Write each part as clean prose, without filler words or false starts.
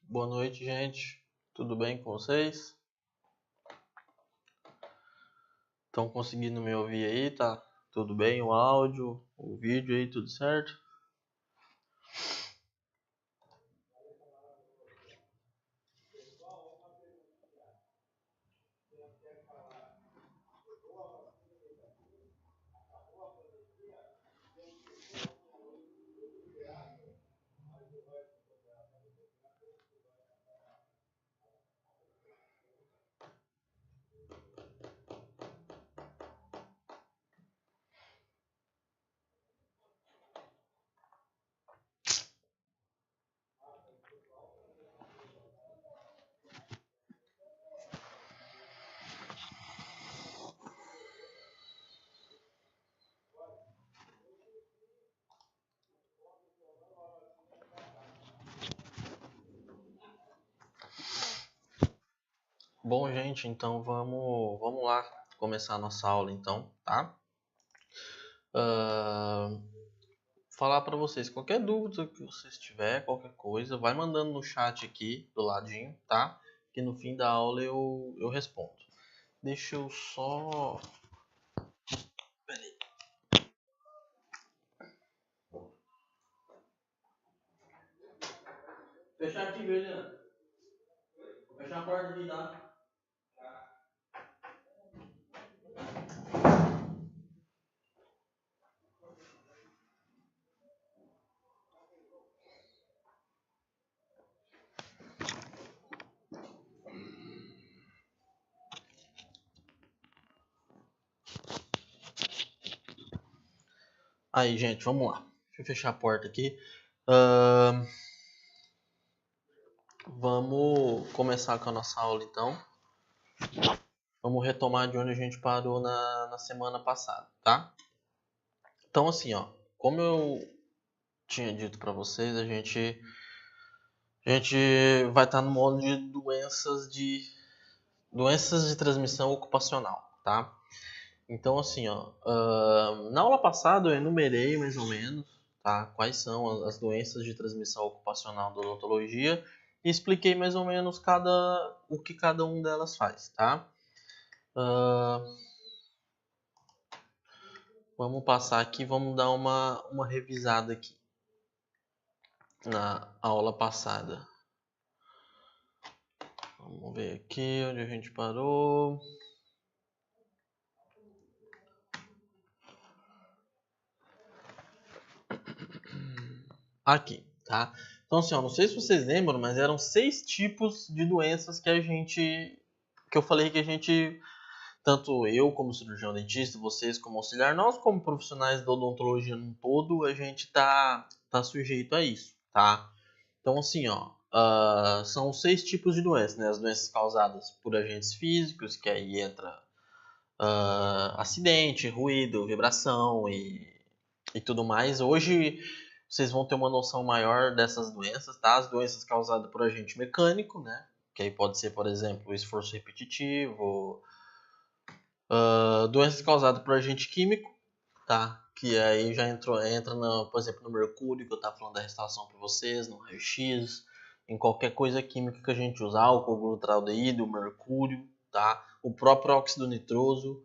Boa noite, gente. Tudo bem com vocês? Estão conseguindo me ouvir aí? Tá tudo bem? O áudio, o vídeo aí, tudo certo? Bom, gente, então vamos lá começar a nossa aula, então, tá? Falar para vocês, qualquer dúvida que vocês tiver, qualquer coisa, vai mandando no chat aqui do ladinho, tá? Que no fim da aula eu respondo. Deixa eu só... Peraí. Fechar aqui, Juliana. Vou fechar a porta aqui, tá? Aí, gente, vamos lá. Deixa eu fechar a porta aqui. Vamos começar com a nossa aula, então. Vamos retomar de onde a gente parou na semana passada, tá? Então, assim, ó, como eu tinha dito para vocês, a gente vai estar no modo de doenças de transmissão ocupacional, tá? Então, assim, ó, na aula passada eu enumerei mais ou menos, tá, quais são as doenças de transmissão ocupacional da odontologia e expliquei mais ou menos o que cada um delas faz, tá? Vamos passar aqui, vamos dar uma revisada aqui na aula passada. Vamos ver aqui onde a gente parou. Aqui, tá? Então, assim, ó, não sei se vocês lembram, mas eram 6 tipos de doenças que eu falei que a gente, tanto eu como cirurgião dentista, vocês como auxiliar, nós como profissionais da odontologia no todo, a gente tá sujeito a isso, tá? Então, assim, ó, são 6 tipos de doenças, né? As doenças causadas por agentes físicos, que aí entra acidente, ruído, vibração e tudo mais. Hoje vocês vão ter uma noção maior dessas doenças, tá? As doenças causadas por agente mecânico, né? Que aí pode ser, por exemplo, esforço repetitivo. Doenças causadas por agente químico, tá? Que aí já entra, por exemplo, no mercúrio, que eu estava falando da restauração para vocês, no raio-x, em qualquer coisa química que a gente usar, álcool glutaraldeído, mercúrio, tá? O próprio óxido nitroso.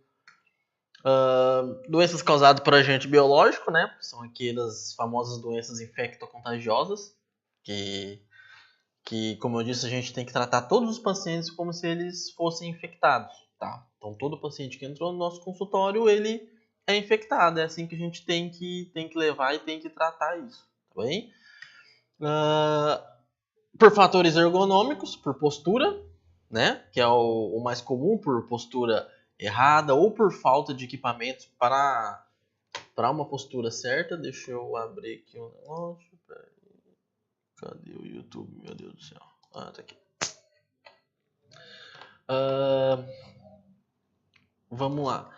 Doenças causadas por agente biológico, né? São aquelas famosas doenças infectocontagiosas, que, como eu disse, a gente tem que tratar todos os pacientes como se eles fossem infectados, tá? Então, todo paciente que entrou no nosso consultório, ele é infectado. É assim que a gente tem que levar e tem que tratar isso, tá bem? Por fatores ergonômicos, por postura, né? Que é o mais comum, por postura errada ou por falta de equipamentos para uma postura certa. Deixa eu abrir aqui um negócio. Cadê o YouTube? Meu Deus do céu. Ah, tá aqui. Vamos lá.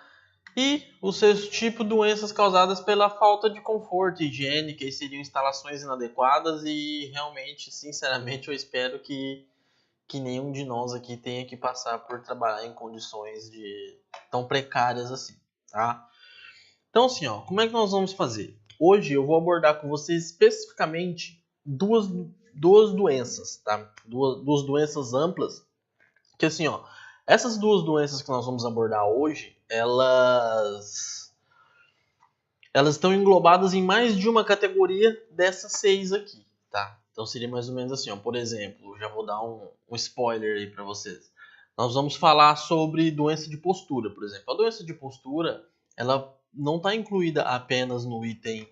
E os seus tipos de doenças causadas pela falta de conforto, higiene, que seriam instalações inadequadas e realmente, sinceramente, eu espero que nenhum de nós aqui tenha que passar por trabalhar em condições tão precárias assim, tá? Então, assim, ó, como é que nós vamos fazer? Hoje eu vou abordar com vocês especificamente duas doenças, tá? Duas doenças amplas, que assim, ó, essas duas doenças que nós vamos abordar hoje, elas estão englobadas em mais de uma categoria dessas 6 aqui, tá? Então seria mais ou menos assim, ó, por exemplo, já vou dar um spoiler aí para vocês. Nós vamos falar sobre doença de postura, por exemplo. A doença de postura, ela não está incluída apenas no item.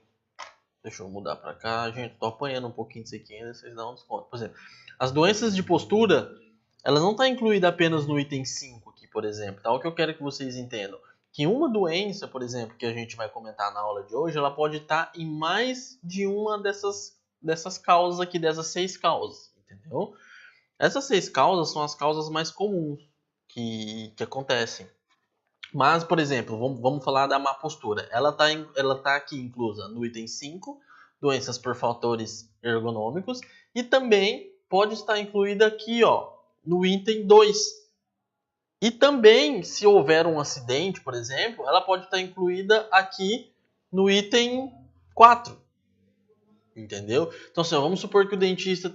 Deixa eu mudar para cá, gente, tô apanhando um pouquinho disso aqui ainda, vocês dão um desconto. Por exemplo, as doenças de postura, elas não estão incluídas apenas no item 5 aqui, por exemplo, tá? O que eu quero que vocês entendam, que uma doença, por exemplo, que a gente vai comentar na aula de hoje, ela pode estar em mais de uma dessas causas aqui, dessas 6 causas, entendeu? Essas 6 causas são as causas mais comuns que acontecem. Mas, por exemplo, vamos falar da má postura. Ela tá aqui inclusa no item 5, doenças por fatores ergonômicos, e também pode estar incluída aqui, ó, no item 2. E também, se houver um acidente, por exemplo, ela pode estar incluída aqui no item 4. Entendeu? Então, assim, ó, vamos supor que o dentista,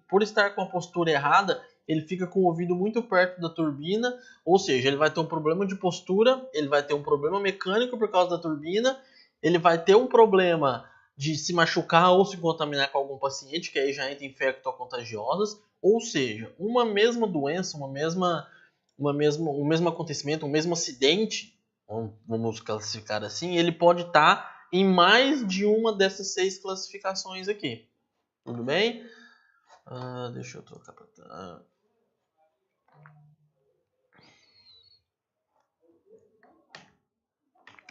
por estar com a postura errada, ele fica com o ouvido muito perto da turbina, ou seja, ele vai ter um problema de postura, ele vai ter um problema mecânico por causa da turbina, ele vai ter um problema de se machucar ou se contaminar com algum paciente, que aí já entra infecto-contagiosas, ou seja, uma mesma doença, um mesmo acontecimento, um mesmo acidente, vamos classificar assim, ele pode estar em mais de uma dessas 6 classificações aqui. Tudo bem? Deixa eu trocar para...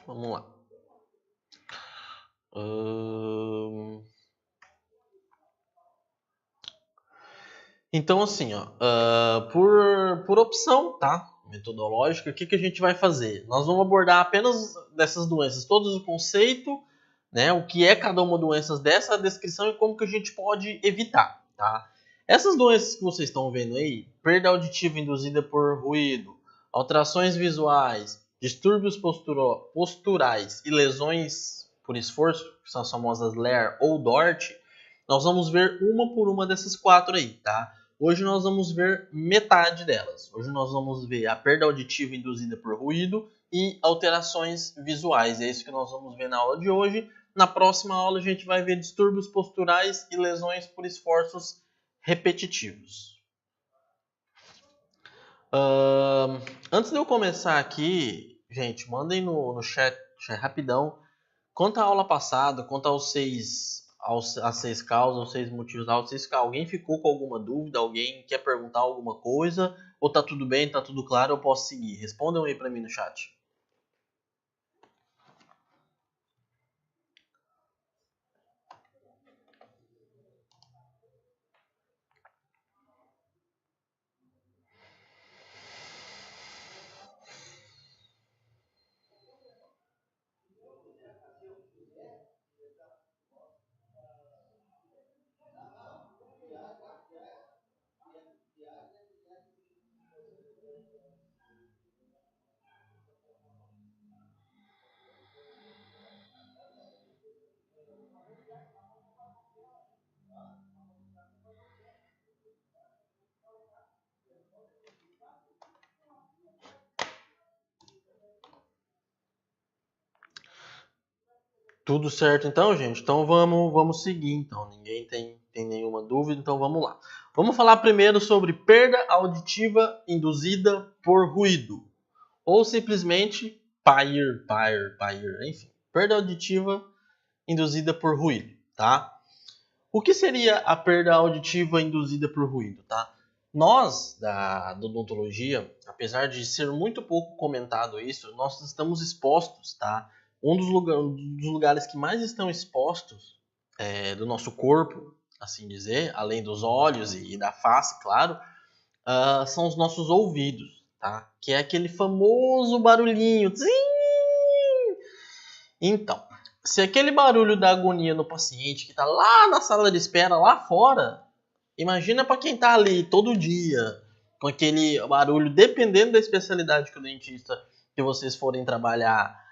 Vamos lá. Então, assim, ó, por opção, tá? Metodológica, o que a gente vai fazer? Nós vamos abordar apenas dessas doenças, todos o conceito, né? O que é cada uma doença dessa, a descrição e como que a gente pode evitar, tá? Essas doenças que vocês estão vendo aí, perda auditiva induzida por ruído, alterações visuais, distúrbios posturais e lesões por esforço, que são as famosas LER ou DORT, nós vamos ver uma por uma dessas 4 aí, tá? Hoje nós vamos ver metade delas. Hoje nós vamos ver a perda auditiva induzida por ruído e alterações visuais. É isso que nós vamos ver na aula de hoje. Na próxima aula a gente vai ver distúrbios posturais e lesões por esforços repetitivos. Antes de eu começar aqui, gente, mandem no chat rapidão. Quanto à aula passada, quanto aos 6 causas, aos 6 motivos da aula, alguém ficou com alguma dúvida, alguém quer perguntar alguma coisa, ou tá tudo bem, tá tudo claro, eu posso seguir? Respondam aí para mim no chat. Tudo certo então, gente? Então vamos seguir então. Ninguém tem nenhuma dúvida, então vamos lá. Vamos falar primeiro sobre perda auditiva induzida por ruído. Ou simplesmente PAIR, enfim. Perda auditiva induzida por ruído, tá? O que seria a perda auditiva induzida por ruído, tá? Nós, da odontologia, apesar de ser muito pouco comentado isso, nós estamos expostos, tá? Um dos lugares que mais estão expostos do nosso corpo, assim dizer, além dos olhos e da face, claro, são os nossos ouvidos, tá? Que é aquele famoso barulhinho. Tsim! Então, se aquele barulho da agonia no paciente que está lá na sala de espera, lá fora, imagina para quem está ali todo dia, com aquele barulho, dependendo da especialidade que o dentista que vocês forem trabalhar,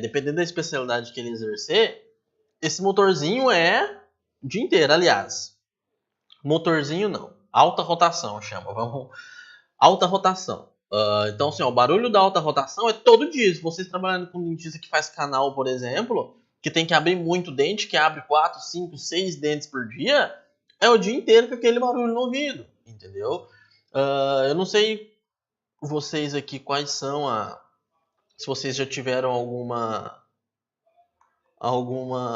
dependendo da especialidade que ele exercer, esse motorzinho é o dia inteiro, aliás. Motorzinho não. Alta rotação chama. Vamos. Alta rotação. Então, assim, ó, o barulho da alta rotação é todo dia. Se vocês trabalhando com um dentista que faz canal, por exemplo, que tem que abrir muito dente, que abre 4, 5, 6 dentes por dia, é o dia inteiro com aquele barulho no ouvido, entendeu? Eu não sei vocês aqui quais são se vocês já tiveram alguma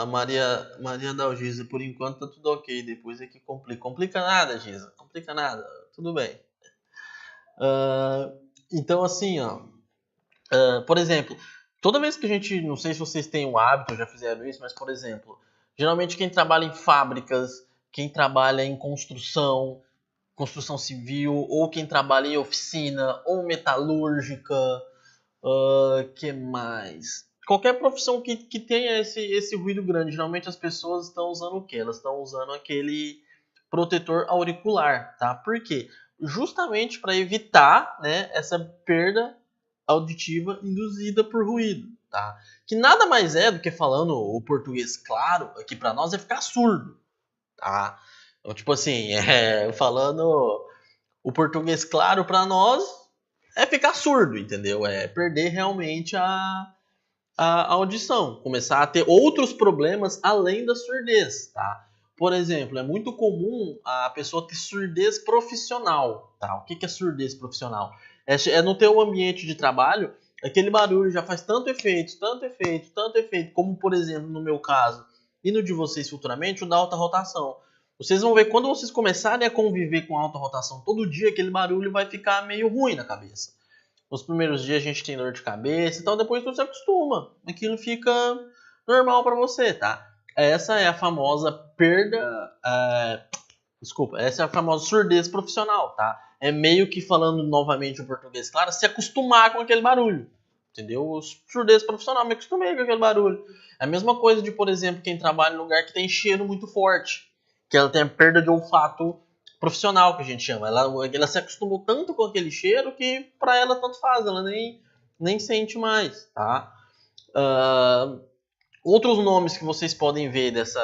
Maria da Giza, por enquanto tá tudo ok, depois é que complica nada, Giza, complica nada, tudo bem. Então assim, ó, por exemplo, toda vez que a gente, não sei se vocês têm o hábito, já fizeram isso, mas por exemplo, geralmente quem trabalha em fábricas, quem trabalha em construção civil, ou quem trabalha em oficina, ou metalúrgica, que mais? Qualquer profissão que tenha esse ruído grande, geralmente as pessoas estão usando o quê? Elas estão usando aquele protetor auricular, tá? Por quê? Justamente para evitar, né, essa perda auditiva induzida por ruído, tá? Que nada mais é do que, falando o português claro, aqui para nós é ficar surdo, tá? Então, tipo assim, falando o português claro para nós é ficar surdo, entendeu? É perder realmente a audição, começar a ter outros problemas além da surdez, tá? Por exemplo, é muito comum a pessoa ter surdez profissional, tá? O que é surdez profissional? É no teu ambiente de trabalho, aquele barulho já faz tanto efeito, como, por exemplo, no meu caso, e no de vocês futuramente, o da alta rotação. Vocês vão ver, quando vocês começarem a conviver com alta rotação todo dia, aquele barulho vai ficar meio ruim na cabeça. Nos primeiros dias a gente tem dor de cabeça, então depois você acostuma. Aquilo fica normal para você, tá? Essa é a famosa perda... essa é a famosa surdez profissional, tá? É meio que, falando novamente o português claro, se acostumar com aquele barulho. Entendeu? Surdez profissional, me acostumei com aquele barulho. É a mesma coisa de, por exemplo, quem trabalha em lugar que tem cheiro muito forte. Que ela tem a perda de olfato profissional, que a gente chama. Ela se acostumou tanto com aquele cheiro que para ela tanto faz, ela nem sente mais, tá? Outros nomes que vocês podem ver dessa...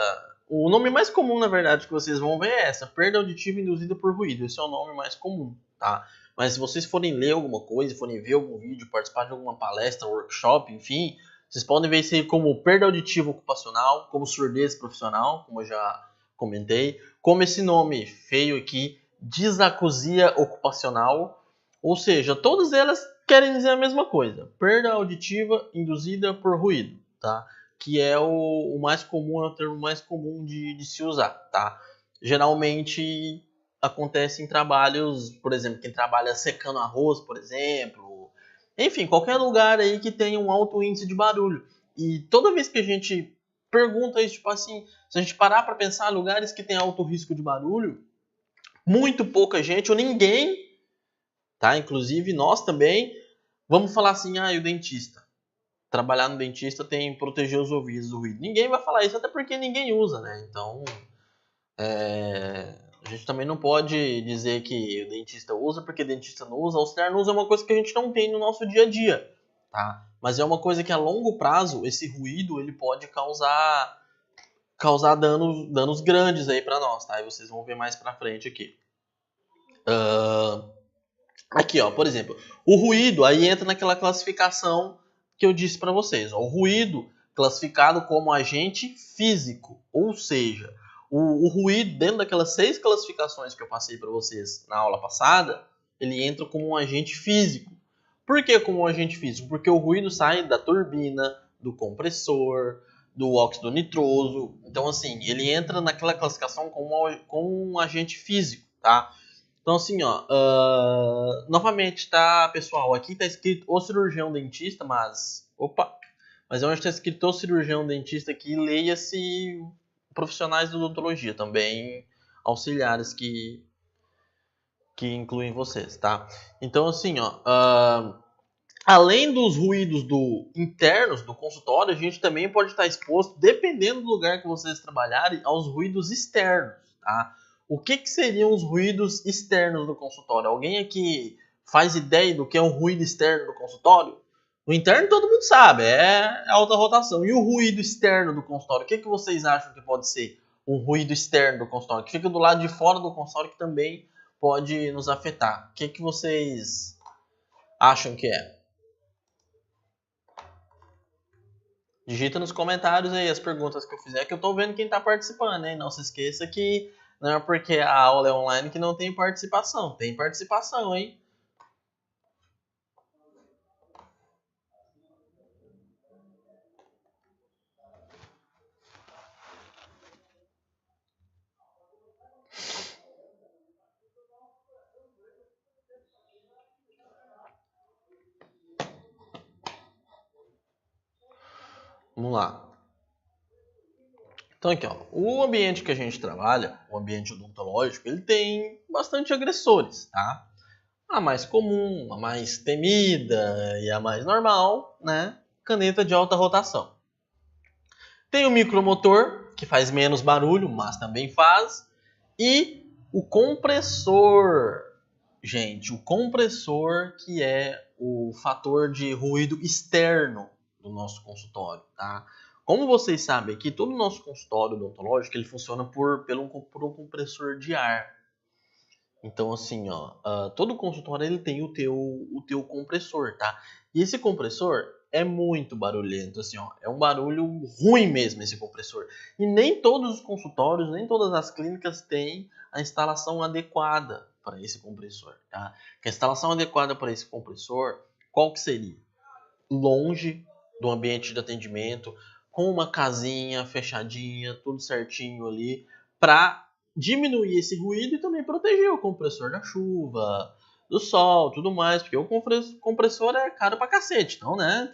O nome mais comum, na verdade, que vocês vão ver é essa, perda auditiva induzida por ruído. Esse é o nome mais comum, tá? Mas se vocês forem ler alguma coisa, forem ver algum vídeo, participar de alguma palestra, workshop, enfim, vocês podem ver isso aí como perda auditiva ocupacional, como surdez profissional, como eu já comentei, como esse nome feio aqui, disacusia ocupacional, ou seja, todas elas querem dizer a mesma coisa, perda auditiva induzida por ruído, tá? Que é o mais comum, é o termo mais comum de se usar, tá? Geralmente acontece em trabalhos, por exemplo, quem trabalha secando arroz, por exemplo, enfim, qualquer lugar aí que tenha um alto índice de barulho. E toda vez que a gente pergunta isso, tipo assim, se a gente parar para pensar em lugares que tem alto risco de barulho, muito pouca gente ou ninguém, tá? Inclusive nós também, vamos falar assim, o dentista. Trabalhar no dentista tem proteger os ouvidos do ruído. Ninguém vai falar isso, até porque ninguém usa, né? Então, a gente também não pode dizer que o dentista usa porque o dentista não usa. Auxiliar não usa é uma coisa que a gente não tem no nosso dia a dia, tá? Mas é uma coisa que a longo prazo, esse ruído, ele pode causar danos grandes aí para nós, tá? E vocês vão ver mais pra frente aqui. Aqui, ó, por exemplo, o ruído aí entra naquela classificação que eu disse para vocês. Ó, o ruído classificado como agente físico, ou seja, o ruído, dentro daquelas 6 classificações que eu passei para vocês na aula passada, ele entra como um agente físico. Por que como um agente físico? Porque o ruído sai da turbina, do compressor, do óxido nitroso. Então, assim, ele entra naquela classificação como um agente físico, tá? Então, assim, ó, novamente, tá, pessoal? Aqui tá escrito o cirurgião dentista, mas onde tá escrito o cirurgião dentista aqui, leia-se profissionais de odontologia, também auxiliares que incluem vocês, tá? Então, assim, ó, além dos ruídos internos do consultório, a gente também pode estar exposto, dependendo do lugar que vocês trabalharem, aos ruídos externos, tá? O que seriam os ruídos externos do consultório? Alguém aqui faz ideia do que é um ruído externo do consultório? O interno todo mundo sabe, é alta rotação. E o ruído externo do consultório, o que vocês acham que pode ser? um ruído externo do consultório, que fica do lado de fora do consultório, que também pode nos afetar. O que vocês acham que é? Digita nos comentários aí as perguntas que eu fizer, que eu tô vendo quem tá participando, hein? Não se esqueça que não é porque a aula é online que não tem participação. Tem participação, hein? Vamos lá. Então aqui, ó, o ambiente que a gente trabalha, o ambiente odontológico, ele tem bastante agressores, tá? A mais comum, a mais temida e a mais normal, né? Caneta de alta rotação. Tem o micromotor, que faz menos barulho, mas também faz. E o compressor. Gente, o compressor que é o fator de ruído externo do nosso consultório, tá? Como vocês sabem aqui, todo o nosso consultório odontológico ele funciona por um compressor de ar. Então, assim, ó, todo consultório ele tem o teu compressor, tá? E esse compressor é muito barulhento, assim, ó. É um barulho ruim mesmo esse compressor. E nem todos os consultórios, nem todas as clínicas têm a instalação adequada para esse compressor, tá? Que a instalação adequada para esse compressor, qual que seria? Longe do ambiente de atendimento, com uma casinha fechadinha, tudo certinho ali, para diminuir esse ruído e também proteger o compressor da chuva, do sol, tudo mais, porque o compressor é caro pra cacete, então, né,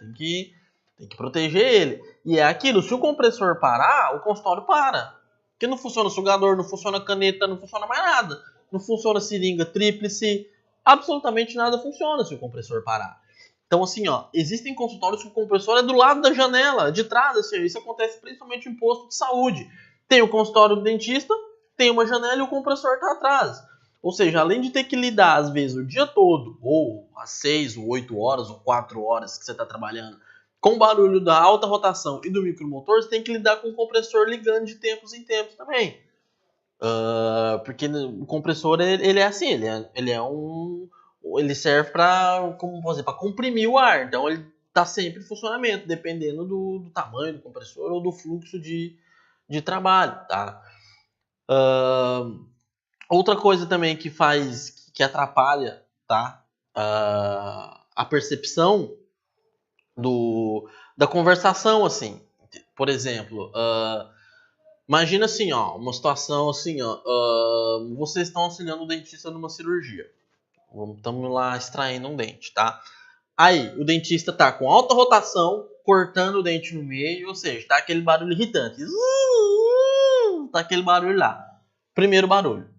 tem que proteger ele. E é aquilo, se o compressor parar, o consultório para. Porque não funciona sugador, não funciona caneta, não funciona mais nada. Não funciona seringa tríplice, absolutamente nada funciona se o compressor parar. Então, assim, ó, existem consultórios que o compressor é do lado da janela, de trás, assim, isso acontece principalmente em posto de saúde. Tem o consultório do dentista, tem uma janela e o compressor está atrás. Ou seja, além de ter que lidar, às vezes, o dia todo, ou às 6, ou 8 horas, ou 4 horas que você está trabalhando, com o barulho da alta rotação e do micromotor, você tem que lidar com o compressor ligando de tempos em tempos também. Porque o compressor, ele é assim, ele serve para, como fazer, para comprimir o ar. Então ele está sempre em funcionamento, dependendo do tamanho do compressor ou do fluxo de trabalho, tá? Outra coisa também que atrapalha, tá? A percepção da conversação, assim. Por exemplo, imagina assim, ó, uma situação assim, ó, vocês estão auxiliando o dentista numa cirurgia. Estamos lá extraindo um dente, tá? Aí, o dentista tá com alta rotação, cortando o dente no meio, ou seja, tá aquele barulho irritante. Tá aquele barulho lá. Primeiro barulho.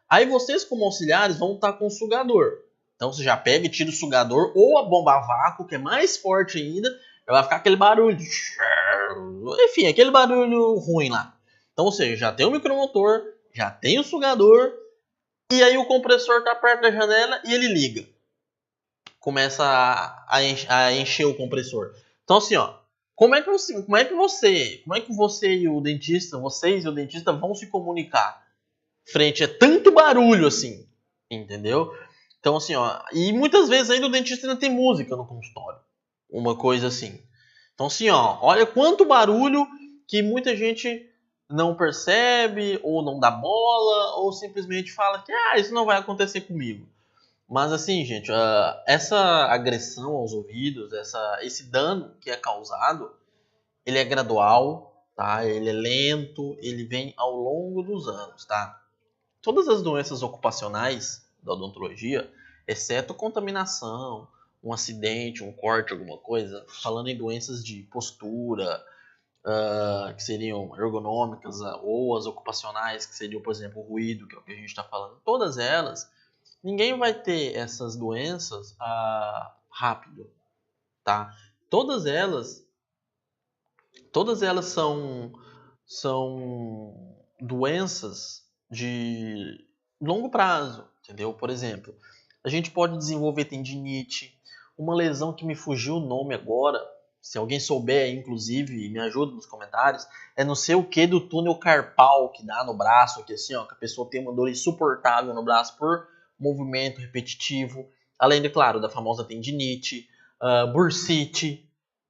Aí vocês, como auxiliares, vão estar com o sugador. Então você já pega e tira o sugador ou a bomba a vácuo, que é mais forte ainda, vai ficar aquele barulho. Enfim, aquele barulho ruim lá. Então, ou seja, já tem o micromotor, já tem o sugador, e aí o compressor tá perto da janela e ele liga. Começa a encher o compressor. Então, assim, ó, como é que você e o dentista, vocês e o dentista vão se comunicar frente a tanto barulho assim, entendeu? Então, assim, ó, e muitas vezes ainda o dentista ainda tem música no consultório, uma coisa assim. Então, assim, ó, olha quanto barulho que muita gente não percebe, ou não dá bola, ou simplesmente fala que isso não vai acontecer comigo. Mas assim, gente, essa agressão aos ouvidos, esse dano que é causado, ele é gradual, tá? Ele é lento, ele vem ao longo dos anos, tá? Todas as doenças ocupacionais da odontologia, exceto contaminação, um acidente, um corte, alguma coisa, falando em doenças de postura, que seriam ergonômicas, ou as ocupacionais, que seriam, por exemplo, o ruído, que é o que a gente está falando, todas elas, ninguém vai ter essas doenças rápido, tá? Todas elas são doenças de longo prazo, entendeu? Por exemplo, a gente pode desenvolver tendinite, uma lesão que me fugiu o nome agora, se alguém souber, inclusive, me ajuda nos comentários, é não sei o que do túnel carpal que dá no braço, que assim, ó, que a pessoa tem uma dor insuportável no braço por movimento repetitivo, além, de claro, da famosa tendinite, bursite,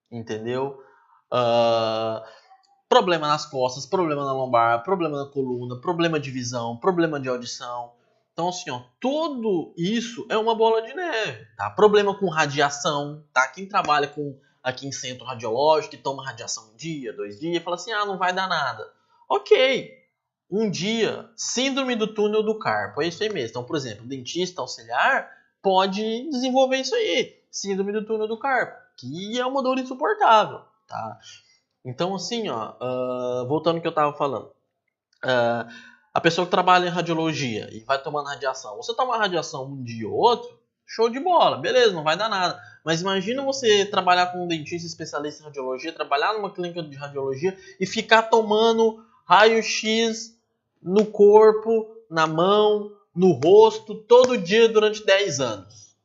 entendeu? Problema nas costas, problema na lombar, problema na coluna, problema de visão, problema de audição. Então, assim, ó, tudo isso é uma bola de neve, tá? Problema com radiação, tá? Quem trabalha aqui em centro radiológico, que toma radiação um dia, 2 dias, fala assim, não vai dar nada. Ok, um dia, síndrome do túnel do carpo, é isso aí mesmo. Então, por exemplo, o dentista auxiliar pode desenvolver isso aí, síndrome do túnel do carpo, que é uma dor insuportável, tá? Então, assim, ó, voltando ao que eu estava falando, a pessoa que trabalha em radiologia e vai tomando radiação, você toma radiação um dia ou outro, show de bola, beleza, não vai dar nada. Mas imagina você trabalhar com um dentista especialista em radiologia, trabalhar numa clínica de radiologia e ficar tomando raio-x no corpo, na mão, no rosto, todo dia durante 10 anos.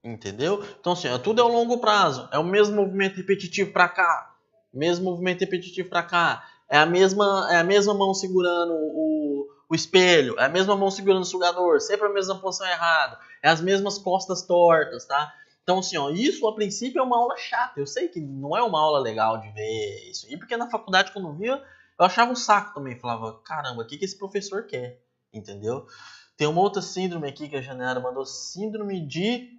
Entendeu? Então, assim, tudo é a longo prazo. É o mesmo movimento repetitivo para cá, mesmo movimento repetitivo para cá. É a mesma mão segurando o espelho, é a mesma mão segurando o sugador, sempre a mesma posição errada, é as mesmas costas tortas, tá? Então, assim, ó, isso a princípio é uma aula chata. Eu sei que não é uma aula legal de ver isso aí, porque na faculdade, quando eu via, eu achava um saco também. Falava, caramba, o que esse professor quer? Entendeu? Tem uma outra síndrome aqui que a Janela mandou, síndrome de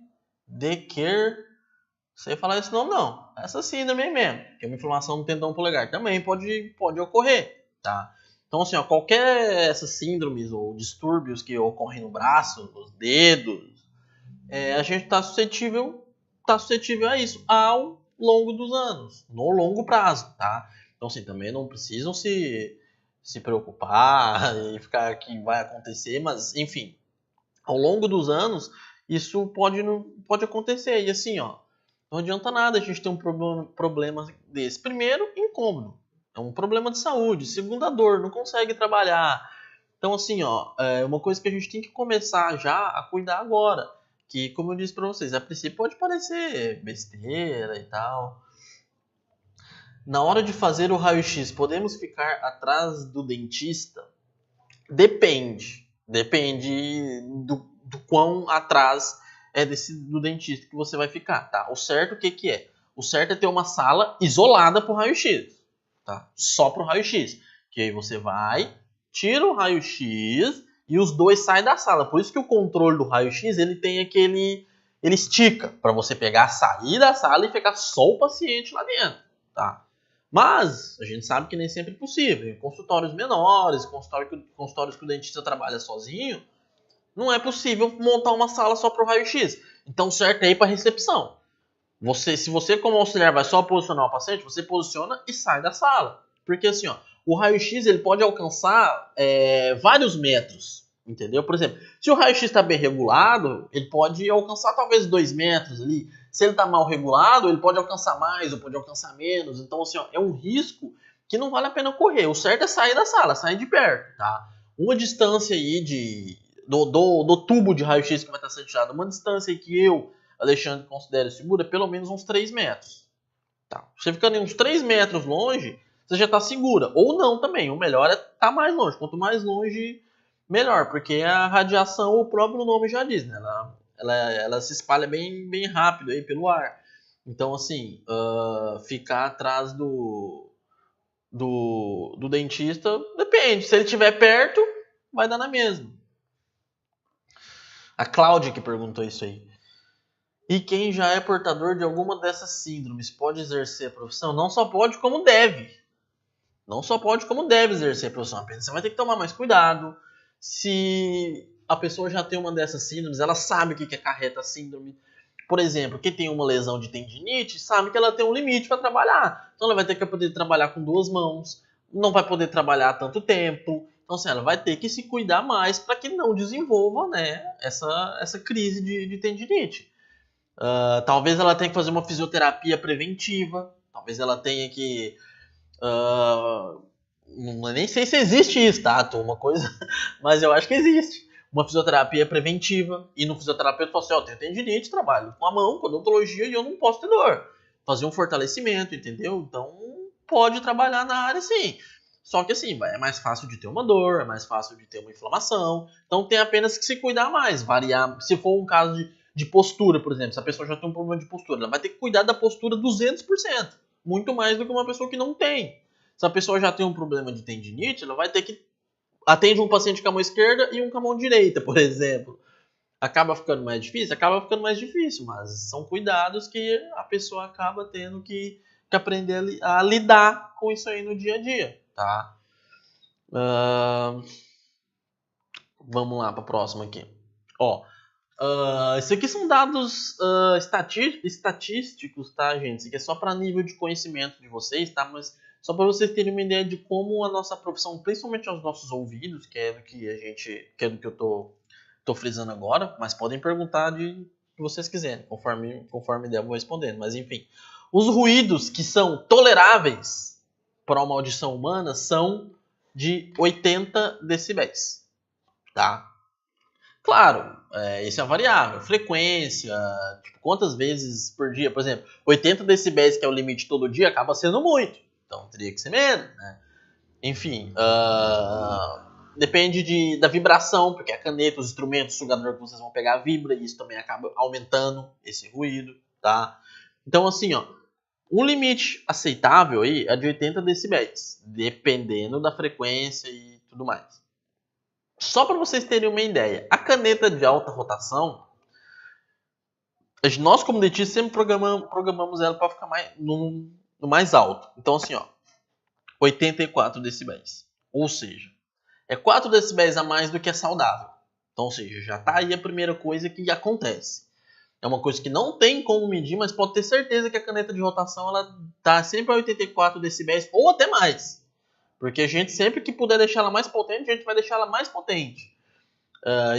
Decker. Não sei falar esse nome não. Essa síndrome aí mesmo, que é uma inflamação no tendão polegar, também pode ocorrer, tá? Então, assim, ó, qualquer essas síndromes ou distúrbios que ocorrem no braço, nos dedos, a gente está suscetível a isso ao longo dos anos, no longo prazo, tá? Então, assim, também não precisam se preocupar e ficar que vai acontecer, mas, enfim, ao longo dos anos, isso pode acontecer. E assim, ó, não adianta nada a gente ter um problema desse. Primeiro, incômodo. É um problema de saúde. Segunda, dor. Não consegue trabalhar. Então, assim, ó, é uma coisa que a gente tem que começar já a cuidar agora. Que, como eu disse pra vocês, a princípio pode parecer besteira e tal. Na hora de fazer o raio-x, podemos ficar atrás do dentista? Depende. Depende do quão atrás do dentista que você vai ficar, tá? O certo, o que é? O certo é ter uma sala isolada pro raio-x, tá? Só pro raio-x. Que aí você vai, tira o raio-x e os dois saem da sala. Por isso que o controle do raio-x, ele tem aquele... Ele estica para você pegar, sair da sala e ficar só o paciente lá dentro, tá? Mas a gente sabe que nem sempre é possível. Em consultórios menores, consultórios que o dentista trabalha sozinho, não é possível montar uma sala só para o raio-x. Então, certo é ir para a recepção. Se você, como auxiliar, vai só posicionar o paciente, você posiciona e sai da sala. Porque assim, ó, o raio-x ele pode alcançar vários metros. Entendeu? Por exemplo, se o raio-x está bem regulado, ele pode alcançar talvez 2 metros ali. Se ele está mal regulado, ele pode alcançar mais ou pode alcançar menos. Então, assim, ó, é um risco que não vale a pena correr. O certo é sair da sala, sair de perto, tá? Uma distância aí do tubo de raio-x que vai estar sendo tirado, uma distância que eu, Alexandre, considero segura, é pelo menos uns 3 metros. Tá? Você ficando uns 3 metros longe, você já está segura. Ou não também, o melhor é estar mais longe. Quanto mais longe, melhor, porque a radiação, o próprio nome já diz, né? Ela se espalha bem, bem rápido aí pelo ar. Então, assim, ficar atrás do dentista, depende. Se ele estiver perto, vai dar na mesma. A Cláudia que perguntou isso aí. E quem já é portador de alguma dessas síndromes pode exercer a profissão? Não só pode, como deve. Não só pode, como deve exercer a profissão. Você vai ter que tomar mais cuidado. Se a pessoa já tem uma dessas síndromes, ela sabe o que acarreta a síndrome. Por exemplo, quem tem uma lesão de tendinite, sabe que ela tem um limite para trabalhar. Então ela vai ter que poder trabalhar com 2 mãos, não vai poder trabalhar tanto tempo. Então, assim, ela vai ter que se cuidar mais para que não desenvolva, né, essa crise de tendinite. Talvez ela tenha que fazer uma fisioterapia preventiva. Talvez ela tenha que... nem sei se existe isso, tá? Uma coisa, mas eu acho que existe. Uma fisioterapia preventiva. E no fisioterapeuta fala assim, tenho tendinite, trabalho com a mão, com a odontologia e eu não posso ter dor. fazer um fortalecimento, entendeu? Então, pode trabalhar na área sim. Só que assim, é mais fácil de ter uma dor, é mais fácil de ter uma inflamação. Então tem apenas que se cuidar mais, variar. Se for um caso de postura, por exemplo, se a pessoa já tem um problema de postura, ela vai ter que cuidar da postura 200%. Muito mais do que uma pessoa que não tem. Se a pessoa já tem um problema de tendinite, ela vai ter que atende um paciente com a mão esquerda e um com a mão direita, por exemplo. Acaba ficando mais difícil? Acaba ficando mais difícil, mas são cuidados que a pessoa acaba tendo que aprender a lidar com isso aí no dia a dia, tá? Vamos lá para a próxima aqui. Ó, isso aqui são dados estatísticos, tá, gente? Isso aqui é só para nível de conhecimento de vocês, tá? Mas só para vocês terem uma ideia de como a nossa profissão, principalmente aos nossos ouvidos, que é do que eu tô frisando agora, mas podem perguntar de que vocês quiserem, conforme der eu vou respondendo. Mas enfim, os ruídos que são toleráveis para uma audição humana são de 80 decibéis, tá? Claro, isso é variável. Frequência, tipo, quantas vezes por dia, por exemplo, 80 decibéis, que é o limite todo dia, acaba sendo muito. Então teria que ser menos, né? Enfim, depende da vibração, porque a caneta, os instrumentos, o sugador que vocês vão pegar vibra, e isso também acaba aumentando esse ruído, tá? Então, assim, ó, um limite aceitável aí é de 80 decibéis, dependendo da frequência e tudo mais. Só para vocês terem uma ideia, a caneta de alta rotação, nós como dentistas sempre programamos ela para ficar no mais alto. Então assim, ó, 84 decibéis. Ou seja, é 4 decibéis a mais do que é saudável. Então, ou seja, já tá aí a primeira coisa que acontece. É uma coisa que não tem como medir, mas pode ter certeza que a caneta de rotação ela tá sempre a 84 decibéis ou até mais. Porque a gente sempre que puder deixar ela mais potente, a gente vai deixar ela mais potente.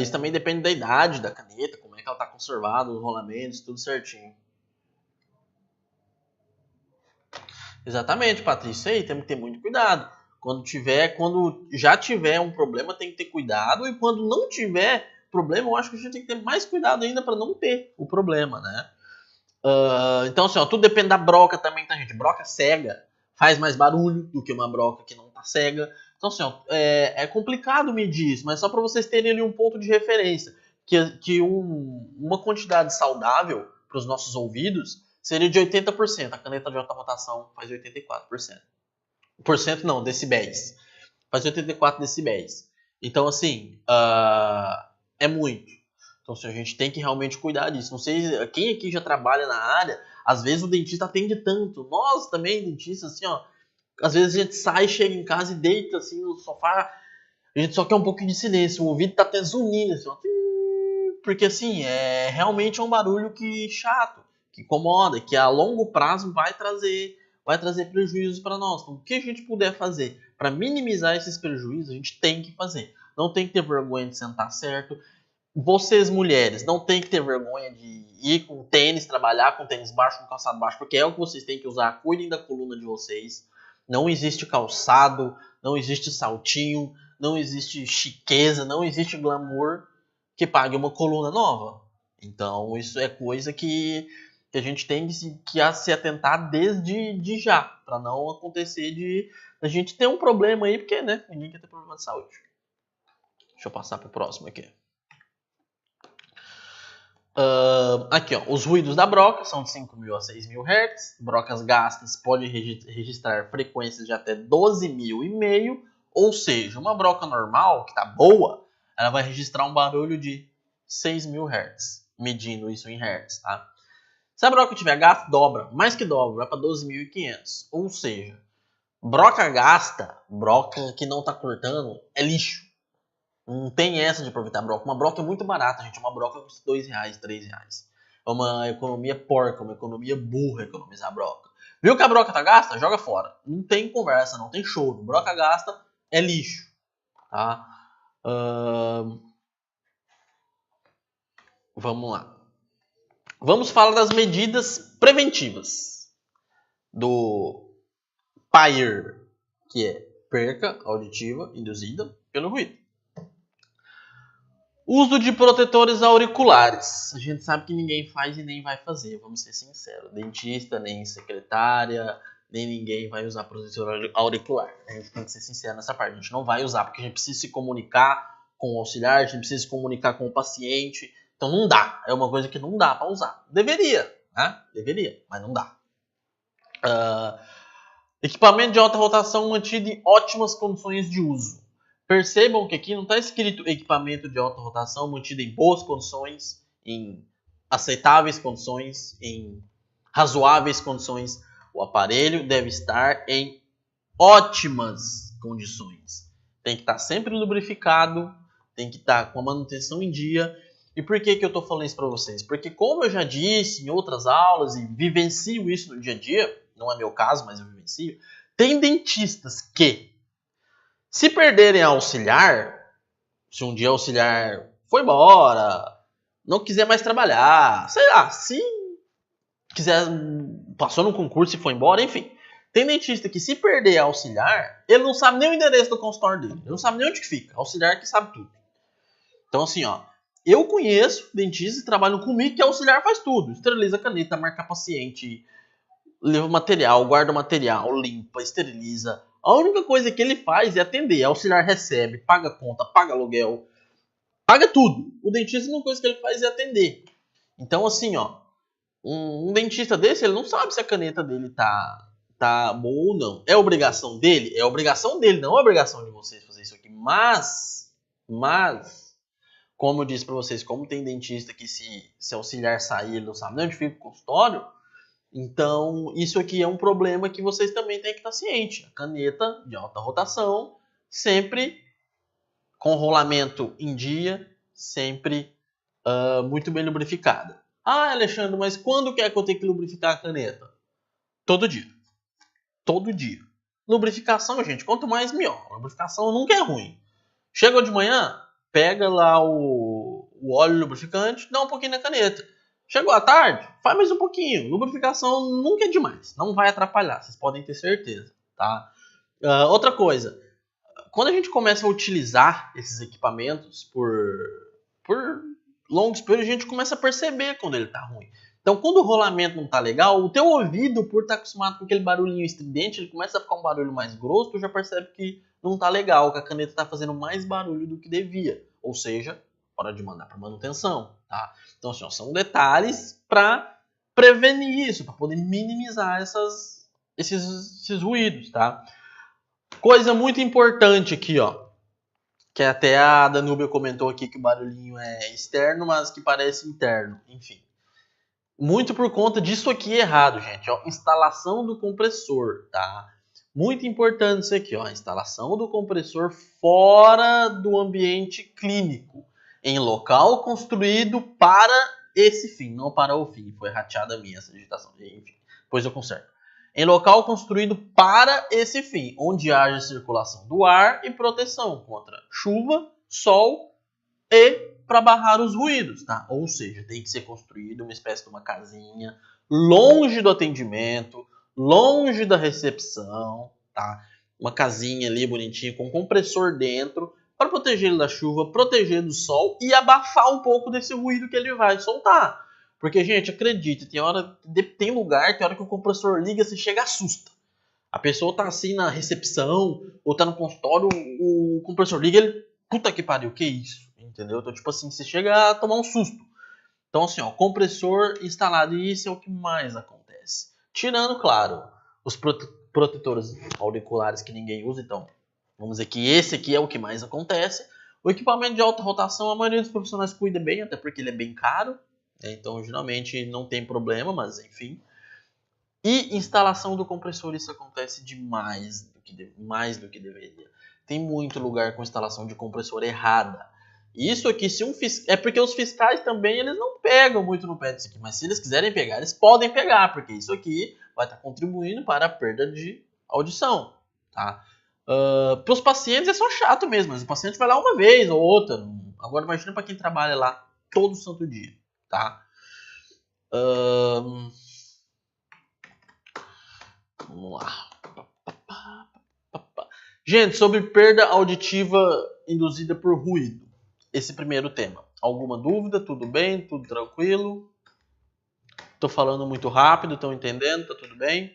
Isso também depende da idade da caneta, como é que ela está conservada, os rolamentos, tudo certinho. Exatamente, Patrícia, isso aí, temos que ter muito cuidado. Quando já tiver um problema, tem que ter cuidado, e quando não tiver problema, eu acho que a gente tem que ter mais cuidado ainda para não ter o problema, né? Então, assim, ó, tudo depende da broca também, tá, gente? Broca cega faz mais barulho do que uma broca que não tá cega. Então, assim, ó, é complicado medir isso, mas só para vocês terem ali um ponto de referência, que uma quantidade saudável para os nossos ouvidos seria de 80%. A caneta de alta rotação faz 84%. Por cento não, decibéis. Faz 84 decibéis. Então, assim, é muito. Então, assim, a gente tem que realmente cuidar disso. Não sei quem aqui já trabalha na área, às vezes o dentista atende tanto. Nós também, dentistas, assim, ó, às vezes a gente sai, chega em casa e deita assim no sofá, a gente só quer um pouquinho de silêncio, o ouvido tá até zunindo, assim, ó, porque assim, realmente é um barulho que chato, que incomoda, que a longo prazo vai trazer prejuízos para nós. Então, o que a gente puder fazer para minimizar esses prejuízos, a gente tem que fazer. Não tem que ter vergonha de sentar certo. Vocês, mulheres, não tem que ter vergonha de ir com tênis, trabalhar com tênis baixo, com calçado baixo, porque é o que vocês têm que usar. Cuidem da coluna de vocês. Não existe calçado, não existe saltinho, não existe chiqueza, não existe glamour que pague uma coluna nova. Então, isso é coisa que a gente tem que se atentar desde já, para não acontecer de a gente ter um problema aí, porque, né, ninguém quer ter problema de saúde. Deixa eu passar para o próximo aqui. Aqui, ó, os ruídos da broca são de 5.000 a 6.000 Hz. Brocas gastas podem registrar frequências de até 12.500, ou seja, uma broca normal, que tá boa, ela vai registrar um barulho de 6.000 Hz, medindo isso em Hz, tá? Se a broca tiver gasto, dobra, mais que dobra, vai para 12.500. Ou seja, broca gasta, broca que não tá cortando, é lixo. Não tem essa de aproveitar a broca. Uma broca é muito barata, gente. Uma broca custa R$2, R$3. É uma economia porca, uma economia burra economizar a broca. Viu que a broca tá gasta? Joga fora. Não tem conversa, não tem choro. Broca gasta é lixo. Tá? Vamos lá. Vamos falar das medidas preventivas do PAIR, que é perca auditiva induzida pelo ruído. Uso de protetores auriculares. A gente sabe que ninguém faz e nem vai fazer, vamos ser sinceros. Dentista, nem secretária, nem ninguém vai usar protetor auricular. A gente tem que ser sincero nessa parte. A gente não vai usar porque a gente precisa se comunicar com o auxiliar, a gente precisa se comunicar com o paciente. Então não dá. É uma coisa que não dá para usar. Deveria, né? Deveria, mas não dá. Equipamento de alta rotação mantido em ótimas condições de uso. Percebam que aqui não está escrito equipamento de alta rotação mantido em boas condições, em aceitáveis condições, em razoáveis condições. O aparelho deve estar em ótimas condições. Tem que estar sempre lubrificado, tem que estar com a manutenção em dia. E por que eu estou falando isso para vocês? Porque como eu já disse em outras aulas e vivencio isso no dia a dia, não é meu caso, mas eu vivencio, tem dentistas que, se perderem a auxiliar, se um dia a auxiliar foi embora, não quiser mais trabalhar, sei lá, se quiser, passou no concurso e foi embora, enfim. Tem dentista que, se perder a auxiliar, ele não sabe nem o endereço do consultório dele, ele não sabe nem onde que fica, auxiliar que sabe tudo. Então assim, ó, eu conheço dentistas que trabalham comigo que auxiliar faz tudo, esteriliza a caneta, marca paciente, leva material, guarda material, limpa, esteriliza. A única coisa que ele faz é atender. O auxiliar recebe, paga conta, paga aluguel, paga tudo. O dentista, a única coisa que ele faz é atender. Então, assim, ó, um dentista desse, ele não sabe se a caneta dele tá boa ou não. É obrigação dele? É obrigação dele, não é obrigação de vocês fazer isso aqui. Mas, como eu disse pra vocês, como tem dentista que se auxiliar sair, ele não sabe nem onde fica o consultório, então, isso aqui é um problema que vocês também têm que estar cientes. A caneta de alta rotação, sempre com rolamento em dia, sempre muito bem lubrificada. Ah, Alexandre, mas quando que é que eu tenho que lubrificar a caneta? Todo dia. Todo dia. Lubrificação, gente, quanto mais melhor. Lubrificação nunca é ruim. Chegou de manhã, pega lá o óleo lubrificante, dá um pouquinho na caneta. Chegou à tarde, faz mais um pouquinho. Lubrificação nunca é demais. Não vai atrapalhar, vocês podem ter certeza. Tá? Outra coisa. Quando a gente começa a utilizar esses equipamentos por longos períodos, a gente começa a perceber quando ele está ruim. Então, quando o rolamento não está legal, o teu ouvido, por estar acostumado com aquele barulhinho estridente, ele começa a ficar um barulho mais grosso, tu já percebe que não está legal, que a caneta está fazendo mais barulho do que devia. Ou seja, hora de mandar para manutenção. Tá? Então, assim, ó, são detalhes para prevenir isso, para poder minimizar esses ruídos. Tá? Coisa muito importante aqui, ó, que até a Danúbia comentou aqui que o barulhinho é externo, mas que parece interno. Enfim. Muito por conta disso aqui errado, gente. Ó, instalação do compressor, tá? Muito importante isso aqui, ó. Instalação do compressor fora do ambiente clínico, em local construído para esse fim, não para o fim. Foi rateada a minha essa digitação. Enfim, depois eu conserto. Em local construído para esse fim, onde haja circulação do ar e proteção contra chuva, sol e para barrar os ruídos, tá? Ou seja, tem que ser construído uma espécie de uma casinha longe do atendimento, longe da recepção, tá? Uma casinha ali bonitinha com compressor dentro para proteger ele da chuva, proteger do sol e abafar um pouco desse ruído que ele vai soltar. Porque, gente, acredite, tem lugar, tem hora que o compressor liga, você chega e assusta. A pessoa tá assim na recepção ou tá no consultório, o compressor liga, ele, puta que pariu, que isso? Entendeu? Então, tipo assim, você chega a tomar um susto. Então, assim, ó, compressor instalado, e isso é o que mais acontece. Tirando, claro, os protetores auriculares que ninguém usa, então, vamos dizer que esse aqui é o que mais acontece. O equipamento de alta rotação, a maioria dos profissionais cuida bem, até porque ele é bem caro, né? Então, geralmente, não tem problema, mas, enfim. E instalação do compressor, isso acontece demais mais do que deveria. Tem muito lugar com instalação de compressor errada. Isso aqui, é porque os fiscais também eles não pegam muito no pé disso aqui, mas se eles quiserem pegar, eles podem pegar, porque isso aqui vai estar contribuindo para a perda de audição. Tá? Para os pacientes é só chato mesmo, mas o paciente vai lá uma vez ou outra. Agora imagina para quem trabalha lá todo santo dia. Tá? Vamos lá. Gente, sobre perda auditiva induzida por ruído. esse primeiro tema. Alguma dúvida? Tudo bem? Tudo tranquilo? Tô falando muito rápido, estão entendendo? Tá tudo bem?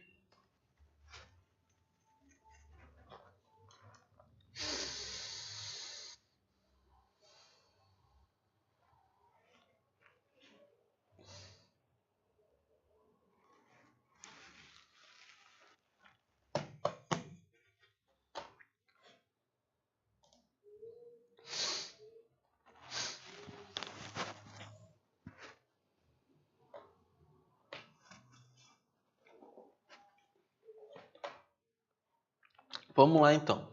Vamos lá então.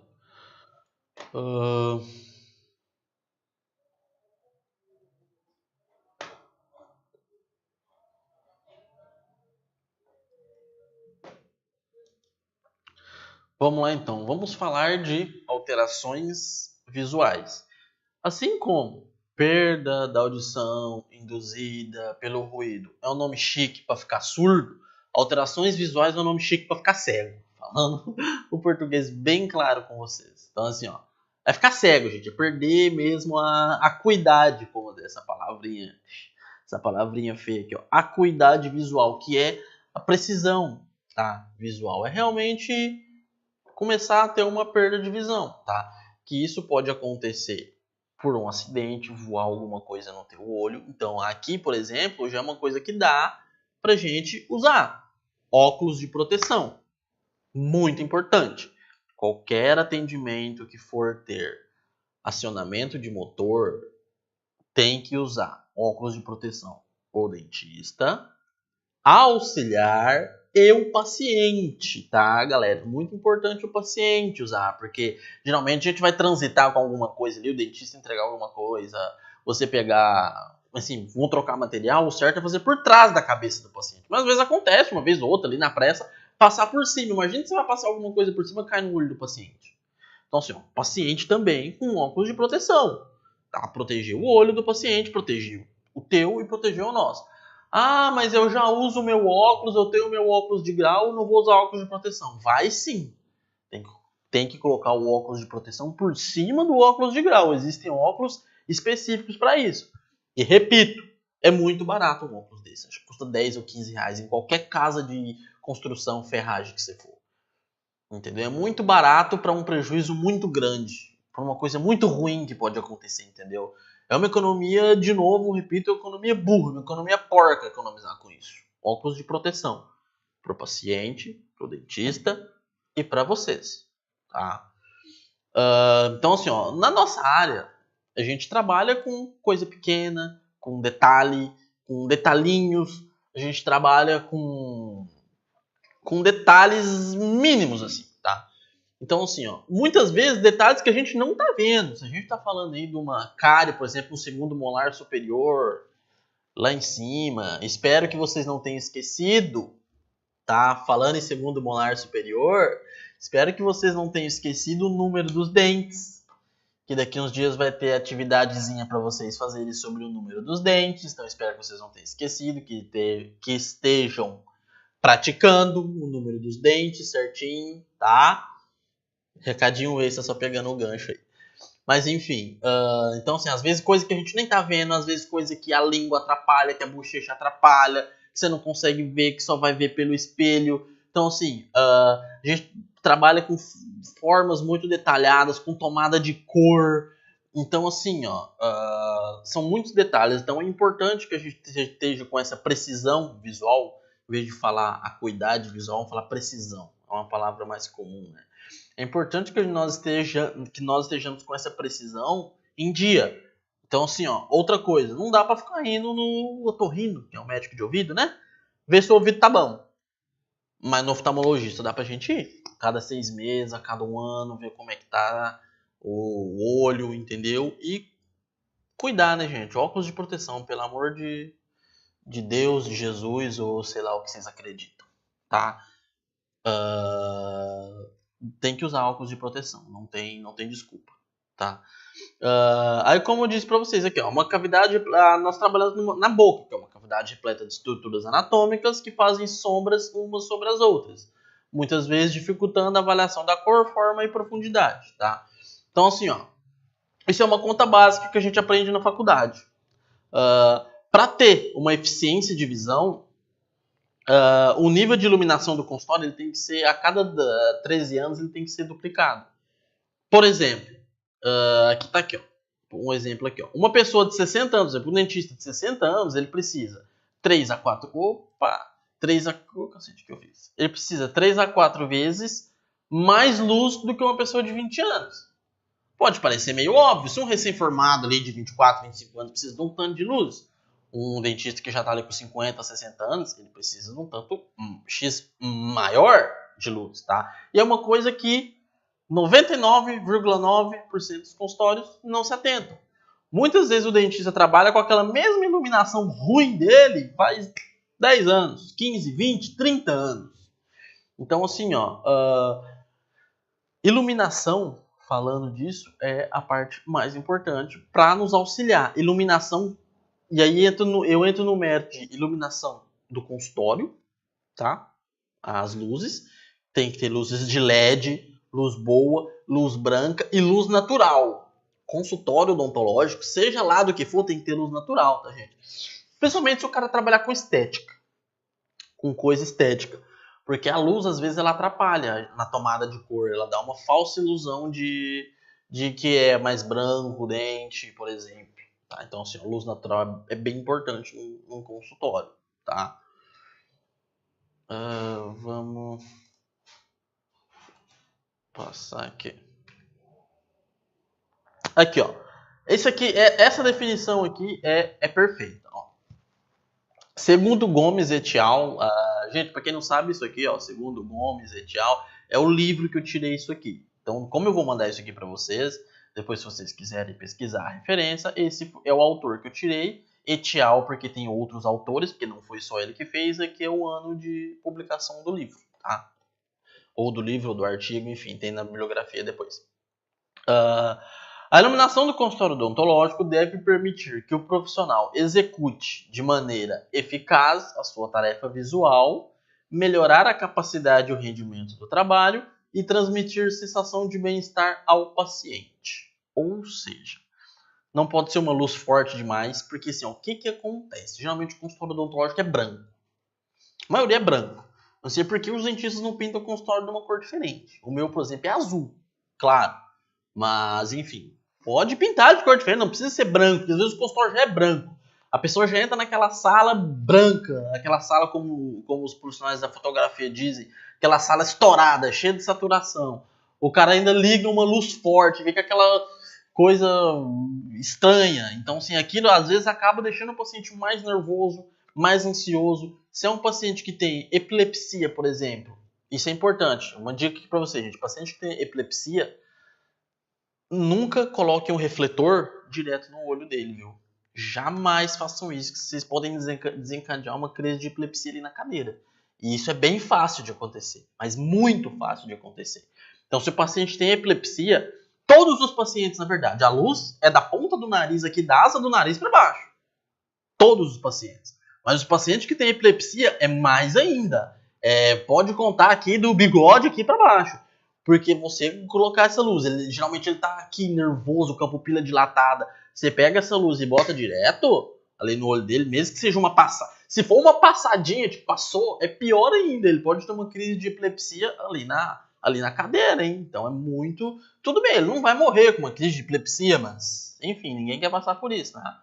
Vamos lá então. Vamos falar de alterações visuais. Assim como perda da audição induzida pelo ruído é um nome chique para ficar surdo, alterações visuais é um nome chique para ficar cego. Falando o português bem claro com vocês. Então assim, ó, é ficar cego, gente, é perder mesmo a acuidade, como essa palavrinha feia aqui, ó, acuidade visual, que é a precisão, tá? Visual é realmente começar a ter uma perda de visão, tá? Que isso pode acontecer por um acidente, voar alguma coisa no teu olho. Então aqui, por exemplo, já é uma coisa que dá pra gente usar. Óculos de proteção. Muito importante. Qualquer atendimento que for ter acionamento de motor tem que usar óculos de proteção. O dentista, auxiliar e o paciente, tá, galera? Muito importante o paciente usar, porque geralmente a gente vai transitar com alguma coisa ali, o dentista entregar alguma coisa, você pegar, assim, vão trocar material, o certo é fazer por trás da cabeça do paciente. Mas às vezes acontece, uma vez ou outra, ali na pressa, passar por cima. Imagina se você vai passar alguma coisa por cima e cai no olho do paciente. Então, assim, ó, paciente também com óculos de proteção, tá? Proteger o olho do paciente, proteger o teu e proteger o nosso. Ah, mas eu já uso o meu óculos, eu tenho o meu óculos de grau, não vou usar óculos de proteção. Vai sim. Tem que colocar o óculos de proteção por cima do óculos de grau. Existem óculos específicos para isso. E repito, é muito barato um óculos desse. Acho que custa 10 ou 15 reais em qualquer casa de construção, ferragem que você for. Entendeu? É muito barato para um prejuízo muito grande. Para uma coisa muito ruim que pode acontecer, entendeu? É uma economia, de novo, repito, é uma economia burra, uma economia porca economizar com isso. Óculos de proteção. Para o paciente, para o dentista e para vocês. Tá? Então, assim, ó, na nossa área, a gente trabalha com coisa pequena, com detalhe, com detalhinhos. A gente trabalha com detalhes mínimos, assim, tá? Então, assim, ó, muitas vezes detalhes que a gente não tá vendo. Se a gente tá falando aí de uma cárie, por exemplo, um segundo molar superior, lá em cima, espero que vocês não tenham esquecido, tá? Falando em segundo molar superior, espero que vocês não tenham esquecido o número dos dentes, que daqui uns dias vai ter atividadezinha para vocês fazerem sobre o número dos dentes, então espero que vocês não tenham esquecido, que estejam praticando o número dos dentes certinho, tá? Recadinho extra só pegando o gancho aí. Mas enfim, então assim, às vezes coisa que a gente nem tá vendo, às vezes coisa que a língua atrapalha, que a bochecha atrapalha, que você não consegue ver, que só vai ver pelo espelho. Então assim, a gente trabalha com formas muito detalhadas, com tomada de cor. Então assim, ó, são muitos detalhes. Então é importante que a gente esteja com essa precisão visual, em vez de falar acuidade visual, vamos falar precisão. É uma palavra mais comum, né? É importante que nós estejamos com essa precisão em dia. Então, assim, ó, outra coisa, não dá pra ficar indo no otorrino, que é um médico de ouvido, né? Ver se o ouvido tá bom. Mas no oftalmologista dá pra gente ir. Cada 6 meses, a cada um ano, ver como é que tá o olho, entendeu? E cuidar, né, gente? Óculos de proteção, pelo amor de Deus, de Jesus, ou sei lá o que vocês acreditam, tá? Tem que usar óculos de proteção, não tem desculpa, tá? Aí, como eu disse para vocês aqui, ó, uma cavidade, nós trabalhamos na boca, que é uma cavidade repleta de estruturas anatômicas que fazem sombras umas sobre as outras, muitas vezes dificultando a avaliação da cor, forma e profundidade, tá? Então, assim, ó, Isso é uma conta básica que a gente aprende na faculdade. Para ter uma eficiência de visão, o nível de iluminação do consultório ele tem que ser, a cada 13 anos, ele tem que ser duplicado. Por exemplo, aqui tá aqui, ó. Um exemplo aqui, ó. Uma pessoa de 60 anos, por exemplo, um dentista de 60 anos, ele precisa 3 a 4. Cacete que eu fiz. Ele precisa 3 a 4 vezes mais luz do que uma pessoa de 20 anos. Pode parecer meio óbvio. Se um recém-formado ali de 24, 25 anos precisa de um tanto de luz, um dentista que já está ali com 50, 60 anos, ele precisa de um tanto X maior de luz, tá? E é uma coisa que 99,9% dos consultórios não se atentam. Muitas vezes o dentista trabalha com aquela mesma iluminação ruim dele faz 10 anos, 15, 20, 30 anos. Então, assim, ó, iluminação, falando disso, é a parte mais importante para nos auxiliar. Iluminação, e aí eu entro no mérito de iluminação do consultório, tá? As luzes, tem que ter luzes de LED, luz boa, luz branca e luz natural. Consultório odontológico, seja lá do que for, tem que ter luz natural, tá, gente? Principalmente se o cara trabalhar com estética, com coisa estética. Porque a luz, às vezes, ela atrapalha na tomada de cor. Ela dá uma falsa ilusão de que é mais branco o dente, por exemplo. Tá? Então, assim, a luz natural é bem importante num consultório, tá? Vamos passar aqui. Aqui, ó. Essa definição aqui é perfeita. Ó. Segundo Gomes et al. Gente, para quem não sabe, isso aqui, ó, segundo Gomes et al. É o livro que eu tirei isso aqui. Então, como eu vou mandar isso aqui para vocês, depois se vocês quiserem pesquisar a referência, esse é o autor que eu tirei. Et al. Porque tem outros autores, porque não foi só ele que fez, aqui é o ano de publicação do livro, tá? Ou do livro, ou do artigo, enfim, tem na bibliografia depois. A iluminação do consultório odontológico deve permitir que o profissional execute de maneira eficaz a sua tarefa visual, melhorar a capacidade e o rendimento do trabalho e transmitir sensação de bem-estar ao paciente. Ou seja, não pode ser uma luz forte demais, porque assim, ó, o que acontece? Geralmente o consultório odontológico é branco. A maioria é branco. Não sei por que os dentistas não pintam o consultório de uma cor diferente. O meu, por exemplo, é azul, claro. Mas, enfim, pode pintar de cor diferente, não precisa ser branco, porque às vezes o consultório já é branco. A pessoa já entra naquela sala branca, aquela sala como os profissionais da fotografia dizem, aquela sala estourada, cheia de saturação. O cara ainda liga uma luz forte, fica aquela coisa estranha. Então, assim, aquilo às vezes acaba deixando o paciente mais nervoso, mais ansioso. Se é um paciente que tem epilepsia, por exemplo, isso é importante. Uma dica aqui pra você, gente. Paciente que tem epilepsia, nunca coloquem um refletor direto no olho dele, viu? Jamais façam isso, que vocês podem desencadear uma crise de epilepsia ali na cadeira. E isso é bem fácil de acontecer, mas muito fácil de acontecer. Então, se o paciente tem epilepsia, todos os pacientes, na verdade, a luz é da ponta do nariz aqui, da asa do nariz para baixo. Todos os pacientes. Mas os pacientes que têm epilepsia é mais ainda. Pode contar aqui do bigode aqui para baixo. Porque você colocar essa luz, geralmente ele tá aqui nervoso, com a pupila dilatada. Você pega essa luz e bota direto ali no olho dele, mesmo que seja uma passada. Se for uma passadinha, tipo, passou, é pior ainda. Ele pode ter uma crise de epilepsia ali na cadeira, hein? Então é muito... Tudo bem, ele não vai morrer com uma crise de epilepsia, mas... Enfim, ninguém quer passar por isso, né?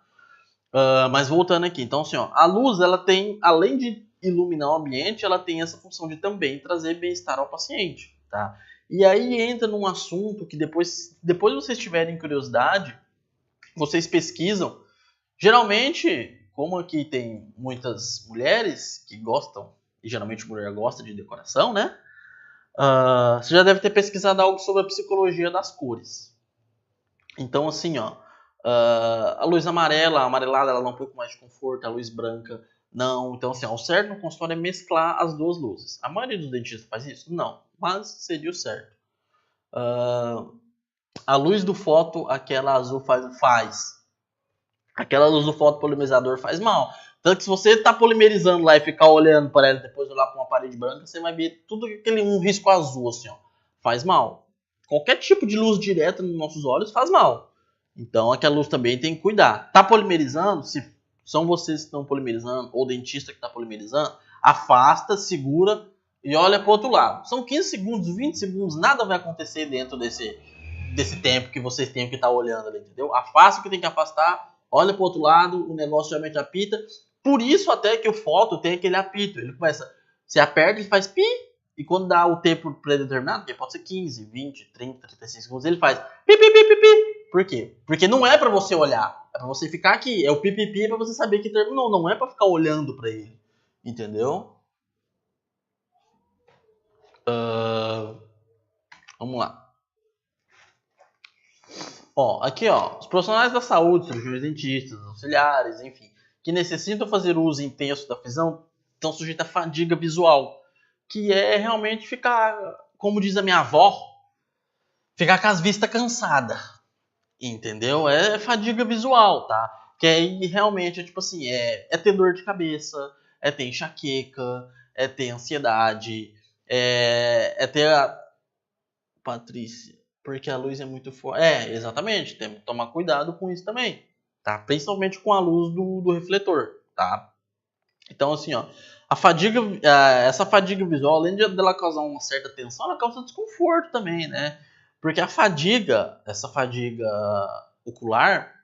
Mas voltando aqui, então assim, ó, a luz, ela tem, além de iluminar o ambiente, ela tem essa função de também trazer bem-estar ao paciente, tá? E aí entra num assunto que depois vocês tiverem curiosidade, vocês pesquisam. Geralmente, como aqui tem muitas mulheres que gostam, e geralmente mulher gosta de decoração, né? Você já deve ter pesquisado algo sobre a psicologia das cores. Então, assim, ó, a luz amarela, a amarelada, ela dá um pouco mais de conforto, a luz branca, não. Então, assim, ó, o certo no consultório é mesclar as duas luzes. A maioria dos dentistas faz isso? Não, mas seria o certo. A luz do foto, aquela azul faz. Aquela luz do fotopolimerizador faz mal. Tanto que se você tá polimerizando lá e ficar olhando para ela, depois olhar para uma parede branca, você vai ver tudo aquele risco azul, assim, ó. Faz mal. Qualquer tipo de luz direta nos nossos olhos faz mal. Então aquela luz também tem que cuidar. Tá polimerizando? Se são vocês que estão polimerizando, ou o dentista que está polimerizando, afasta, segura e olha para o outro lado. São 15 segundos, 20 segundos, nada vai acontecer dentro desse tempo que vocês têm que estar olhando ali, entendeu? Afasta o que tem que afastar, olha para o outro lado, o negócio realmente apita. Por isso até que o foto tem aquele apito. Ele começa, você aperta e faz pi, e quando dá o tempo predeterminado, que pode ser 15, 20, 30, 35 segundos, ele faz pi, pi, pi, pi, pi. Por quê? Porque não é pra você olhar, é pra você ficar aqui. É o pipipi pra você saber que terminou, não é pra ficar olhando pra ele. Entendeu? Vamos lá. Ó, aqui ó, os profissionais da saúde, cirurgiões dentistas, auxiliares, enfim, que necessitam fazer uso intenso da visão, estão sujeitos à fadiga visual, que é realmente ficar, como diz a minha avó, ficar com as vistas cansadas. Entendeu? É fadiga visual, tá? Que aí realmente é tipo assim, é ter dor de cabeça, é ter enxaqueca, é ter ansiedade, é ter a... Patrícia, porque a luz é muito forte. É, exatamente, temos que tomar cuidado com isso também, tá? Principalmente com a luz do refletor, tá? Então assim, ó, a fadiga, essa fadiga visual, além de dela causar uma certa tensão, ela causa desconforto também, né? Porque a fadiga, essa fadiga ocular,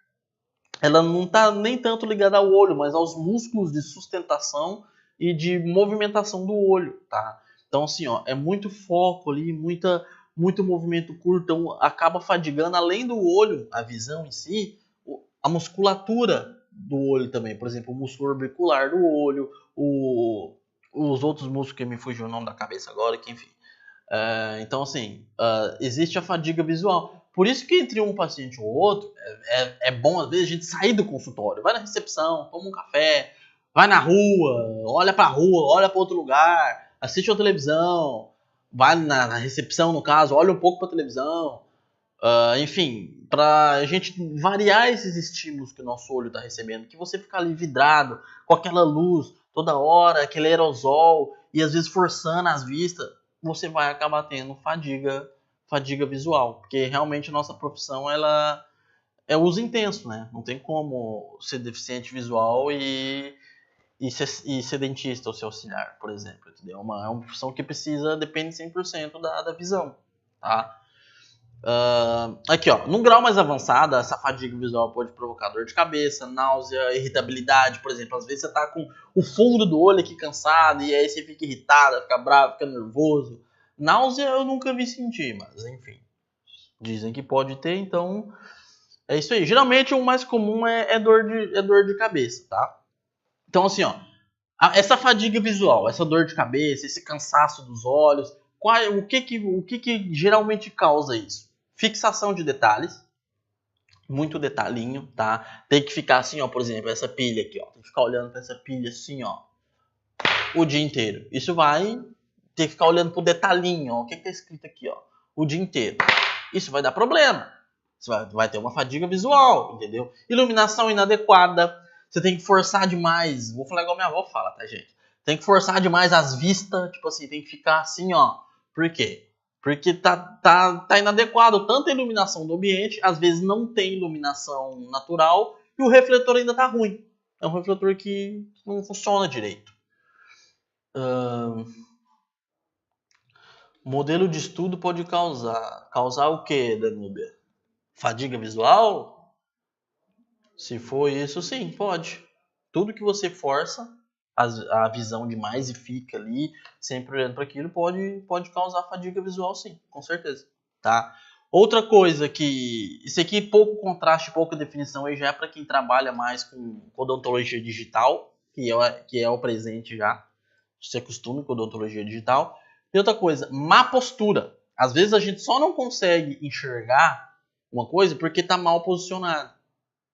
ela não está nem tanto ligada ao olho, mas aos músculos de sustentação e de movimentação do olho, tá? Então, assim, ó, é muito foco ali, muito movimento curto, então acaba fadigando, além do olho, a visão em si, a musculatura do olho também. Por exemplo, o músculo orbicular do olho, os outros músculos que me fugiu o nome da cabeça agora, que enfim. Então, assim, existe a fadiga visual. Por isso que entre um paciente ou outro, é bom, às vezes, a gente sair do consultório. Vai na recepção, toma um café, vai na rua, olha pra rua, olha pra outro lugar, assiste a televisão, vai na recepção, no caso, olha um pouco pra televisão. Enfim, pra gente variar esses estímulos que o nosso olho tá recebendo. Que você ficar ali vidrado, com aquela luz toda hora, aquele aerosol, e às vezes forçando as vistas, você vai acabar tendo fadiga visual, porque realmente a nossa profissão ela é uso intenso, né? Não tem como ser deficiente visual e ser dentista ou ser auxiliar, por exemplo, entendeu? É uma profissão que depende 100% da visão, tá? Aqui, ó, num grau mais avançado, essa fadiga visual pode provocar dor de cabeça, náusea, irritabilidade, por exemplo. Às vezes você tá com o fundo do olho aqui cansado e aí você fica irritado, fica bravo, fica nervoso. Náusea eu nunca vi sentir, mas enfim. Dizem que pode ter, então é isso aí. Geralmente o mais comum é dor de cabeça, tá? Então assim, ó, essa fadiga visual, essa dor de cabeça, esse cansaço dos olhos, o que geralmente causa isso? Fixação de detalhes, muito detalhinho, tá? Tem que ficar assim, ó, por exemplo, essa pilha aqui, ó. Tem que ficar olhando para essa pilha assim, ó, o dia inteiro. Isso vai ter que ficar olhando pro detalhinho, ó. O que tá escrito aqui, ó, o dia inteiro. Isso vai dar problema. Você vai ter uma fadiga visual, entendeu? Iluminação inadequada. Você tem que forçar demais. Vou falar igual minha avó fala, tá, gente? Tem que forçar demais as vistas. Tipo assim, tem que ficar assim, ó. Por quê? Porque tá inadequado tanto a iluminação do ambiente, às vezes não tem iluminação natural e o refletor ainda tá ruim. É um refletor que não funciona direito. Modelo de estudo pode causar o que, Danúbia? Fadiga visual? Se for isso, sim, pode. Tudo que você força a visão demais e fica ali sempre olhando para aquilo pode causar fadiga visual, sim, com certeza, tá? Outra coisa que isso aqui pouco contraste, pouca definição aí já é para quem trabalha mais com odontologia digital, que é o presente já. Se acostume com odontologia digital. E outra coisa, má postura. Às vezes a gente só não consegue enxergar uma coisa porque está mal posicionado.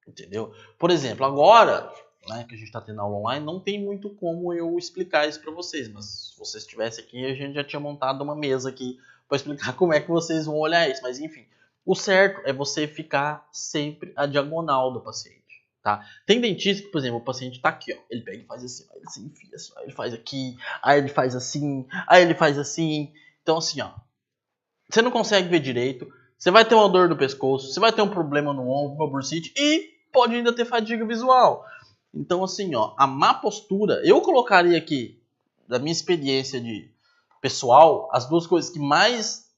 Entendeu? Por exemplo, agora, né, que a gente está tendo aula online, não tem muito como eu explicar isso para vocês, mas se vocês estivessem aqui, a gente já tinha montado uma mesa aqui para explicar como é que vocês vão olhar isso. Mas enfim, o certo é você ficar sempre à diagonal do paciente. Tá? Tem dentista que, por exemplo, o paciente está aqui, ó, ele pega e faz assim, ó, ele se enfia assim, ó, ele faz aqui, aí ele faz assim, aí ele faz assim. Então assim, ó, você não consegue ver direito, Você vai ter uma dor do pescoço, você vai ter um problema no ombro, uma bursite e pode ainda ter fadiga visual. Então, assim, ó, a má postura, eu colocaria aqui, da minha experiência de pessoal, as duas coisas que mais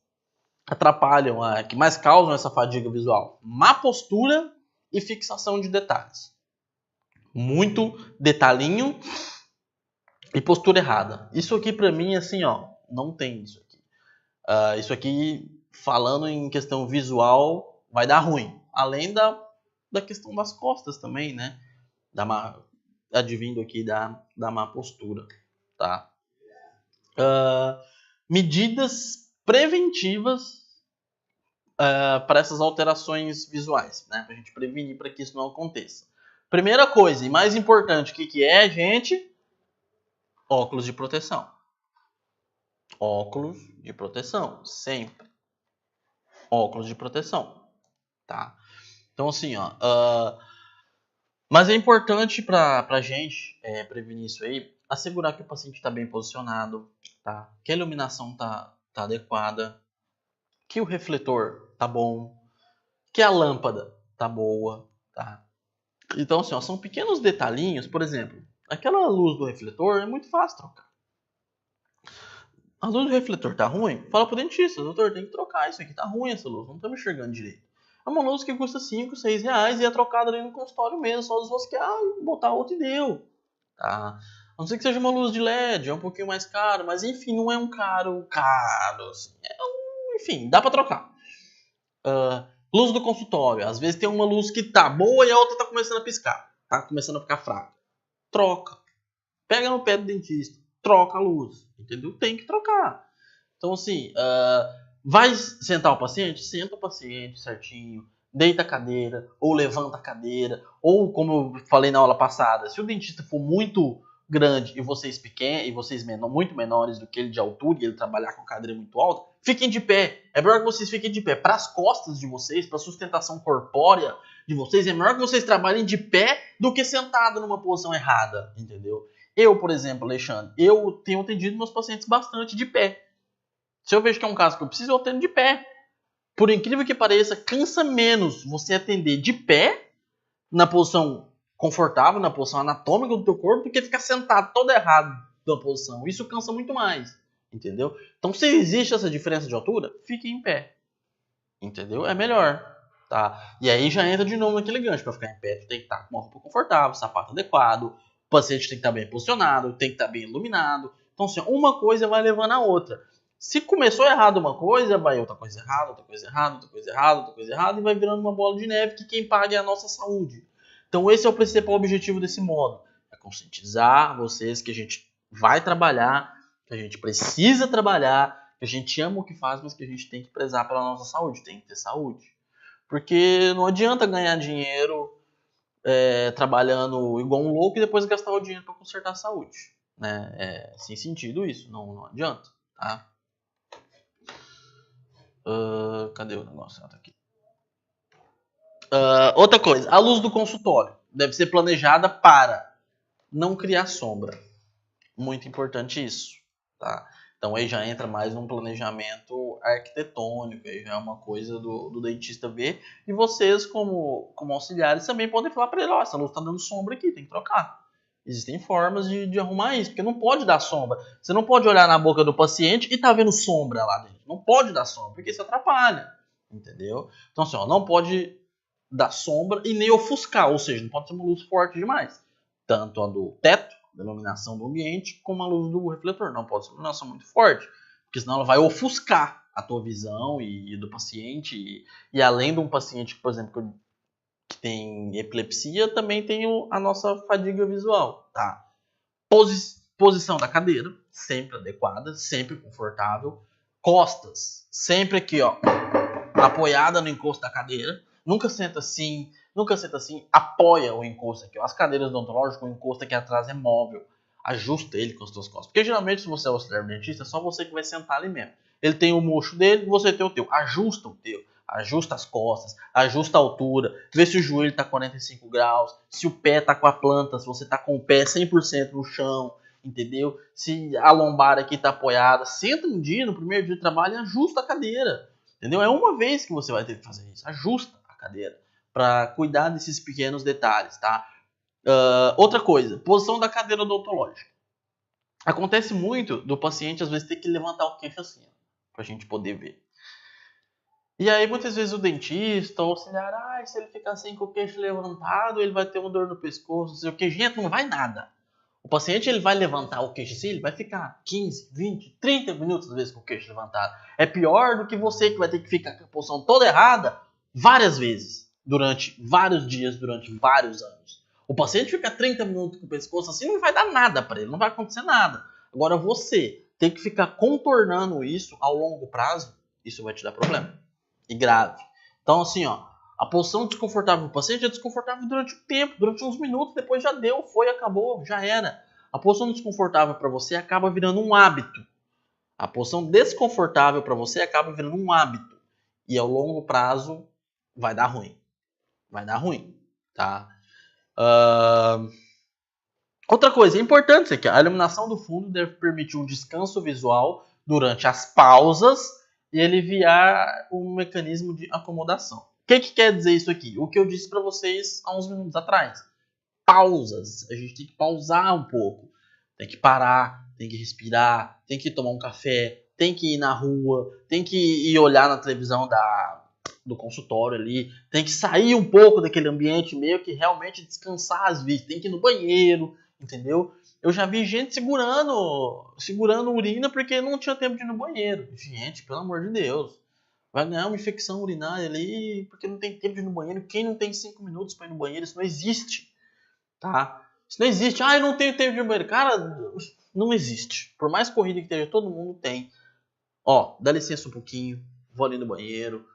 atrapalham, que mais causam essa fadiga visual: má postura e fixação de detalhes. Muito detalhinho e postura errada. Isso aqui pra mim, assim, ó, não tem isso aqui. Isso aqui, falando em questão visual, vai dar ruim. Além da questão das costas também, né? Advindo aqui da má postura, tá? Medidas preventivas para essas alterações visuais, né? Pra gente prevenir para que isso não aconteça. Primeira coisa, e mais importante, o que é, gente? Óculos de proteção. Óculos de proteção, sempre. Óculos de proteção, tá? Então, assim, ó... mas é importante pra gente prevenir isso aí, assegurar que o paciente está bem posicionado, tá? Que a iluminação tá adequada, que o refletor tá bom, que a lâmpada tá boa, tá? Então, assim, ó, são pequenos detalhinhos. Por exemplo, aquela luz do refletor é muito fácil trocar. A luz do refletor tá ruim? Fala pro dentista, doutor, tem que trocar isso aqui, tá ruim essa luz, não tô me enxergando direito. É uma luz que custa 5, 6 reais e é trocada ali no consultório mesmo, só desrosquear, botar outra e deu. Tá? A não ser que seja uma luz de LED, é um pouquinho mais caro, mas enfim, não é um caro, assim. Enfim, dá pra trocar. Luz do consultório, às vezes tem uma luz que tá boa e a outra tá começando a piscar, tá começando a ficar fraca. Troca. Pega no pé do dentista, troca a luz, entendeu? Tem que trocar. Então, assim, vai sentar o paciente? Senta o paciente certinho, deita a cadeira, ou levanta a cadeira, ou, como eu falei na aula passada, se o dentista for muito grande e vocês pequenos, e vocês muito menores do que ele de altura, e ele trabalhar com cadeira muito alta, fiquem de pé. É melhor que vocês fiquem de pé. Para as costas de vocês, para a sustentação corpórea de vocês, é melhor que vocês trabalhem de pé do que sentado numa posição errada, entendeu? Eu, por exemplo, Alexandre, eu tenho atendido meus pacientes bastante de pé. Se eu vejo que é um caso que eu preciso, eu atendo de pé. Por incrível que pareça, cansa menos você atender de pé, na posição confortável, na posição anatômica do teu corpo, do que ficar sentado todo errado na posição. Isso cansa muito mais, entendeu? Então, se existe essa diferença de altura, fique em pé, entendeu? É melhor, tá? E aí já entra de novo naquele gancho. Para ficar em pé, tu tem que estar com uma roupa confortável, sapato adequado, o paciente tem que estar bem posicionado, tem que estar bem iluminado. Então, assim, uma coisa vai levando a outra. Se começou errado uma coisa, vai outra coisa errada, outra coisa errada, outra coisa errada, outra coisa errada, e vai virando uma bola de neve que quem paga é a nossa saúde. Então esse é o principal objetivo desse módulo. É conscientizar vocês que a gente vai trabalhar, que a gente precisa trabalhar, que a gente ama o que faz, mas que a gente tem que prezar pela nossa saúde, tem que ter saúde. Porque não adianta ganhar dinheiro trabalhando igual um louco e depois gastar o dinheiro para consertar a saúde. Né? Sem sentido isso, não adianta. Tá? Cadê o negócio? Tá aqui. Outra coisa, a luz do consultório deve ser planejada para não criar sombra. Muito importante isso, tá? Então aí já entra mais um planejamento arquitetônico, aí já é uma coisa do dentista ver. E vocês, como auxiliares, também podem falar para ele: ó, essa luz está dando sombra aqui, tem que trocar. Existem formas de arrumar isso, porque não pode dar sombra. Você não pode olhar na boca do paciente e tá vendo sombra lá dentro. Não pode dar sombra, porque isso atrapalha, entendeu? Então assim, ó, não pode dar sombra e nem ofuscar, ou seja, não pode ser uma luz forte demais. Tanto a do teto, da iluminação do ambiente, como a luz do refletor. Não pode ser uma iluminação muito forte, porque senão ela vai ofuscar a tua visão e do paciente. E além de um paciente, por exemplo, que tem epilepsia, também tem a nossa fadiga visual, tá? Posição da cadeira, sempre adequada, sempre confortável. Costas, sempre aqui, ó, apoiada no encosto da cadeira. Nunca senta assim, apoia o encosto aqui. As cadeiras odontológicas, o encosto aqui atrás é móvel. Ajusta ele com as suas costas. Porque geralmente, se você é auxiliar dentista, é só você que vai sentar ali mesmo. Ele tem o mocho dele, você tem o teu. Ajusta o teu. Ajusta as costas, ajusta a altura, vê se o joelho está 45 graus, se o pé está com a planta, se você está com o pé 100% no chão, entendeu? Se a lombar aqui está apoiada, senta um dia, no primeiro dia de trabalho, e ajusta a cadeira. Entendeu? É uma vez que você vai ter que fazer isso. Ajusta a cadeira para cuidar desses pequenos detalhes, tá? Outra coisa, posição da cadeira odontológica. Acontece muito do paciente às vezes ter que levantar o queixo assim, para a gente poder ver. E aí muitas vezes o dentista, o auxiliar, se ele ficar assim com o queixo levantado, ele vai ter uma dor no pescoço, não sei o que. Gente, não vai nada. O paciente ele vai levantar o queixo assim, ele vai ficar 15, 20, 30 minutos às vezes com o queixo levantado. É pior do que você que vai ter que ficar com a posição toda errada várias vezes, durante vários dias, durante vários anos. O paciente fica 30 minutos com o pescoço assim, não vai dar nada para ele, não vai acontecer nada. Agora você tem que ficar contornando isso ao longo prazo, isso vai te dar problema. E grave. Então assim, a posição desconfortável do paciente é desconfortável durante um tempo, durante uns minutos, depois já deu, foi, acabou, já era. A posição desconfortável para você acaba virando um hábito. A posição desconfortável para você acaba virando um hábito. E ao longo prazo vai dar ruim. Vai dar ruim, tá? Outra coisa, é importante isso aqui. A iluminação do fundo deve permitir um descanso visual durante as pausas e aliviar um mecanismo de acomodação. O que quer dizer isso aqui? O que eu disse para vocês há uns minutos atrás. Pausas. A gente tem que pausar um pouco. Tem que parar, tem que respirar, tem que tomar um café, tem que ir na rua, tem que ir olhar na televisão do consultório ali, tem que sair um pouco daquele ambiente meio que realmente descansar as vistas, tem que ir no banheiro, entendeu? Eu já vi gente segurando urina porque não tinha tempo de ir no banheiro. Gente, pelo amor de Deus. Vai ganhar uma infecção urinária ali porque não tem tempo de ir no banheiro. Quem não tem 5 minutos para ir no banheiro? Isso não existe, tá? Isso não existe. Eu não tenho tempo de ir no banheiro. Cara, não existe. Por mais corrida que esteja, todo mundo tem. Dá licença um pouquinho, vou ali no banheiro,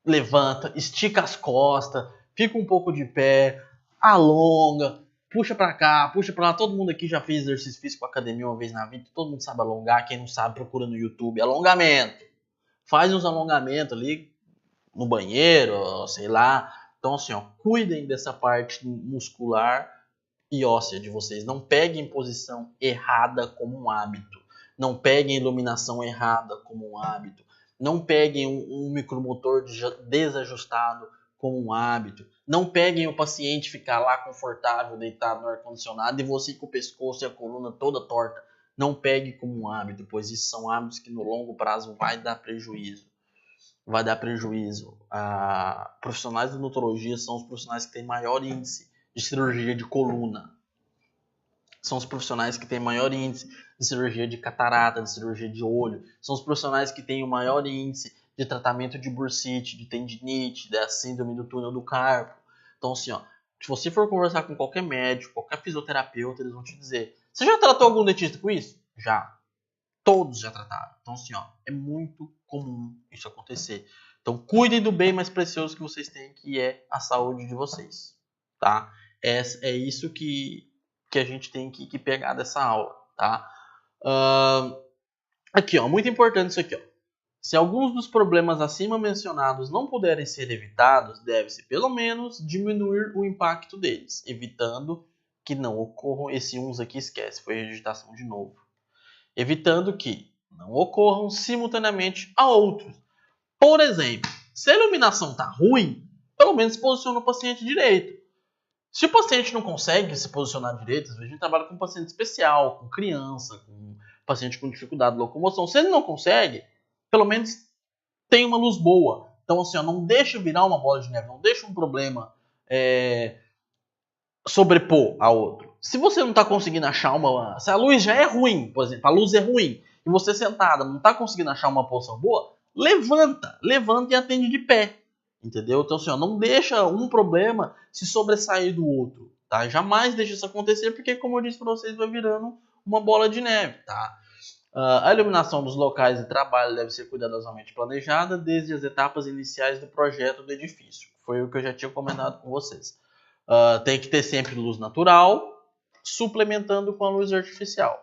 levanta, estica as costas, fica um pouco de pé, alonga, puxa pra cá, puxa pra lá. Todo mundo aqui já fez exercício físico com academia uma vez na vida, todo mundo sabe alongar. Quem não sabe, procura no YouTube. Alongamento. Faz uns alongamentos ali no banheiro, sei lá. Então assim, cuidem dessa parte muscular e óssea de vocês. Não peguem posição errada como um hábito. Não peguem iluminação errada como um hábito. Não peguem um micromotor desajustado como um hábito. Não peguem o paciente ficar lá confortável, deitado no ar-condicionado e você com o pescoço e a coluna toda torta. Não pegue como um hábito, pois isso são hábitos que no longo prazo vai dar prejuízo. Vai dar prejuízo. Profissionais de odontologia são os profissionais que têm maior índice de cirurgia de coluna. São os profissionais que têm maior índice de cirurgia de catarata, de cirurgia de olho. São os profissionais que têm o maior índice de tratamento de bursite, de tendinite, da síndrome do túnel do carpo. Então, assim, se você for conversar com qualquer médico, qualquer fisioterapeuta, eles vão te dizer: você já tratou algum dentista com isso? Já. Todos já trataram. Então, assim, é muito comum isso acontecer. Então, cuidem do bem mais precioso que vocês têm, que é a saúde de vocês, tá? É isso que a gente tem que pegar dessa aula, tá? Aqui, muito importante isso aqui, Se alguns dos problemas acima mencionados não puderem ser evitados, deve-se pelo menos diminuir o impacto deles, evitando que não ocorram, esse uns aqui esquece, foi a digitação de novo. Evitando que não ocorram simultaneamente a outros. Por exemplo, se a iluminação está ruim, pelo menos posiciona o paciente direito. Se o paciente não consegue se posicionar direito, às vezes a gente trabalha com um paciente especial, com criança, com paciente com dificuldade de locomoção. Se ele não consegue, pelo menos tem uma luz boa. Então, assim, não deixa virar uma bola de neve, não deixa um problema sobrepor a outro. Se você não está conseguindo achar se a luz já é ruim, por exemplo, a luz é ruim, e você sentada não está conseguindo achar uma posição boa, levanta e atende de pé. Entendeu? Então, assim, não deixa um problema se sobressair do outro, tá? Jamais deixa isso acontecer, porque, como eu disse para vocês, vai virando uma bola de neve, tá? A iluminação dos locais de trabalho deve ser cuidadosamente planejada desde as etapas iniciais do projeto do edifício. Foi o que eu já tinha comentado com vocês. Tem que ter sempre luz natural, suplementando com a luz artificial.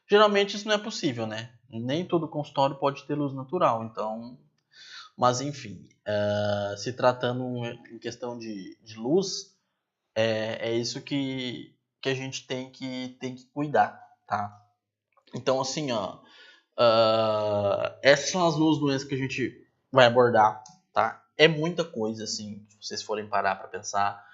Geralmente isso não é possível, né? Nem todo consultório pode ter luz natural, então... Mas enfim, se tratando em questão de luz, é isso que a gente tem que cuidar, tá? Então assim, Essas são as duas doenças que a gente vai abordar, tá? É muita coisa, assim, se vocês forem parar para pensar.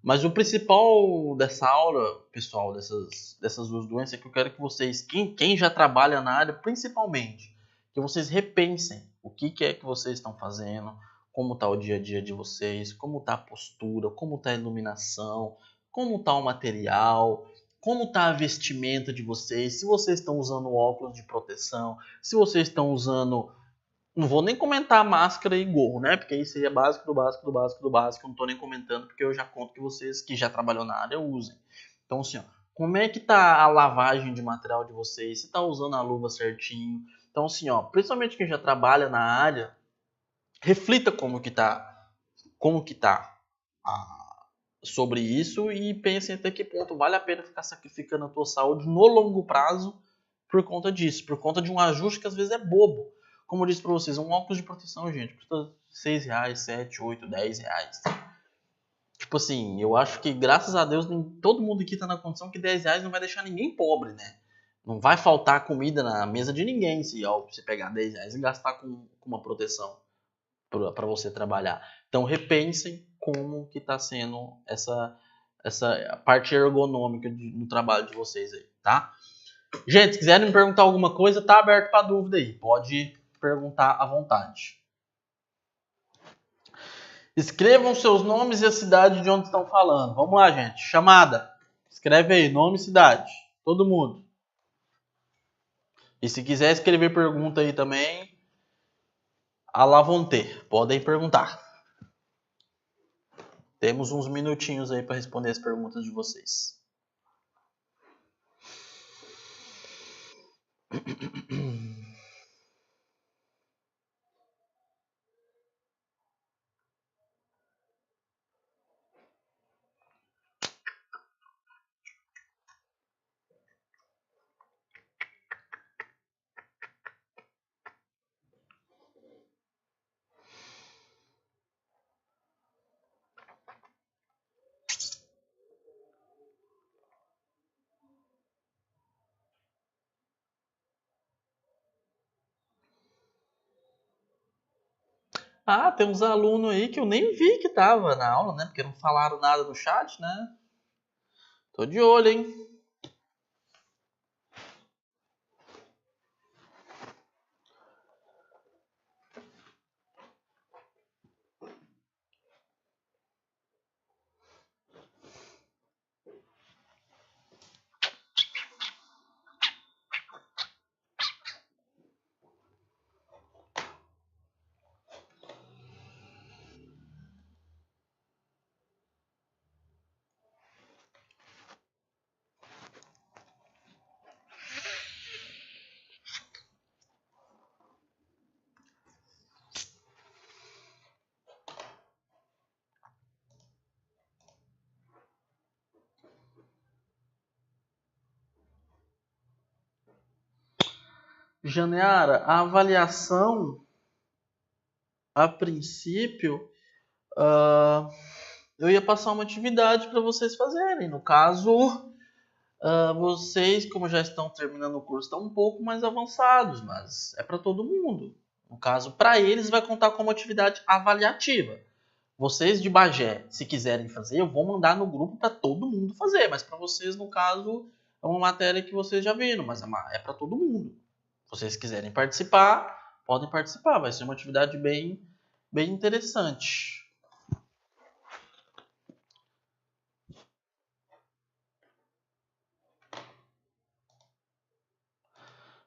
Mas o principal dessa aula, pessoal, dessas duas doenças, é que eu quero que vocês, quem já trabalha na área, principalmente, que vocês repensem o que é que vocês estão fazendo, como está o dia a dia de vocês, como está a postura, como está a iluminação, como está o material, como está a vestimenta de vocês, se vocês estão usando óculos de proteção, se vocês estão usando... Não vou nem comentar máscara e gorro, né? Porque isso aí é básico do básico do básico do básico. Não tô nem comentando porque eu já conto que vocês que já trabalham na área usem. Então, assim, ó, como é que tá a lavagem de material de vocês? Se tá usando a luva certinho? Então, assim, ó, principalmente quem já trabalha na área, reflita como que tá sobre isso e pensem até que ponto vale a pena ficar sacrificando a tua saúde no longo prazo por conta disso, por conta de um ajuste que às vezes é bobo. Como eu disse pra vocês, um óculos de proteção, gente, custa 6 reais, 7, 8, 10 reais. Tipo assim, eu acho que graças a Deus todo mundo aqui tá na condição que 10 reais não vai deixar ninguém pobre, né? Não vai faltar comida na mesa de ninguém se você pegar 10 reais e gastar com uma proteção para você trabalhar. Então repensem como que está sendo essa parte ergonômica no trabalho de vocês aí, tá? Gente, se quiserem me perguntar alguma coisa, tá aberto para dúvida aí. Pode perguntar à vontade. Escrevam seus nomes e a cidade de onde estão falando. Vamos lá, gente. Chamada. Escreve aí, nome e cidade. Todo mundo. E se quiser escrever pergunta aí também, à la vontade. Podem perguntar. Temos uns minutinhos aí para responder as perguntas de vocês. Ah, tem uns alunos aí que eu nem vi que tava na aula, né? Porque não falaram nada no chat, né? Tô de olho, hein? Janeara, a avaliação, a princípio, eu ia passar uma atividade para vocês fazerem. No caso, vocês, como já estão terminando o curso, estão um pouco mais avançados, mas é para todo mundo. No caso, para eles, vai contar como atividade avaliativa. Vocês de Bagé, se quiserem fazer, eu vou mandar no grupo para todo mundo fazer. Mas para vocês, no caso, é uma matéria que vocês já viram, mas é para todo mundo. Se vocês quiserem participar, podem participar. Vai ser uma atividade bem interessante.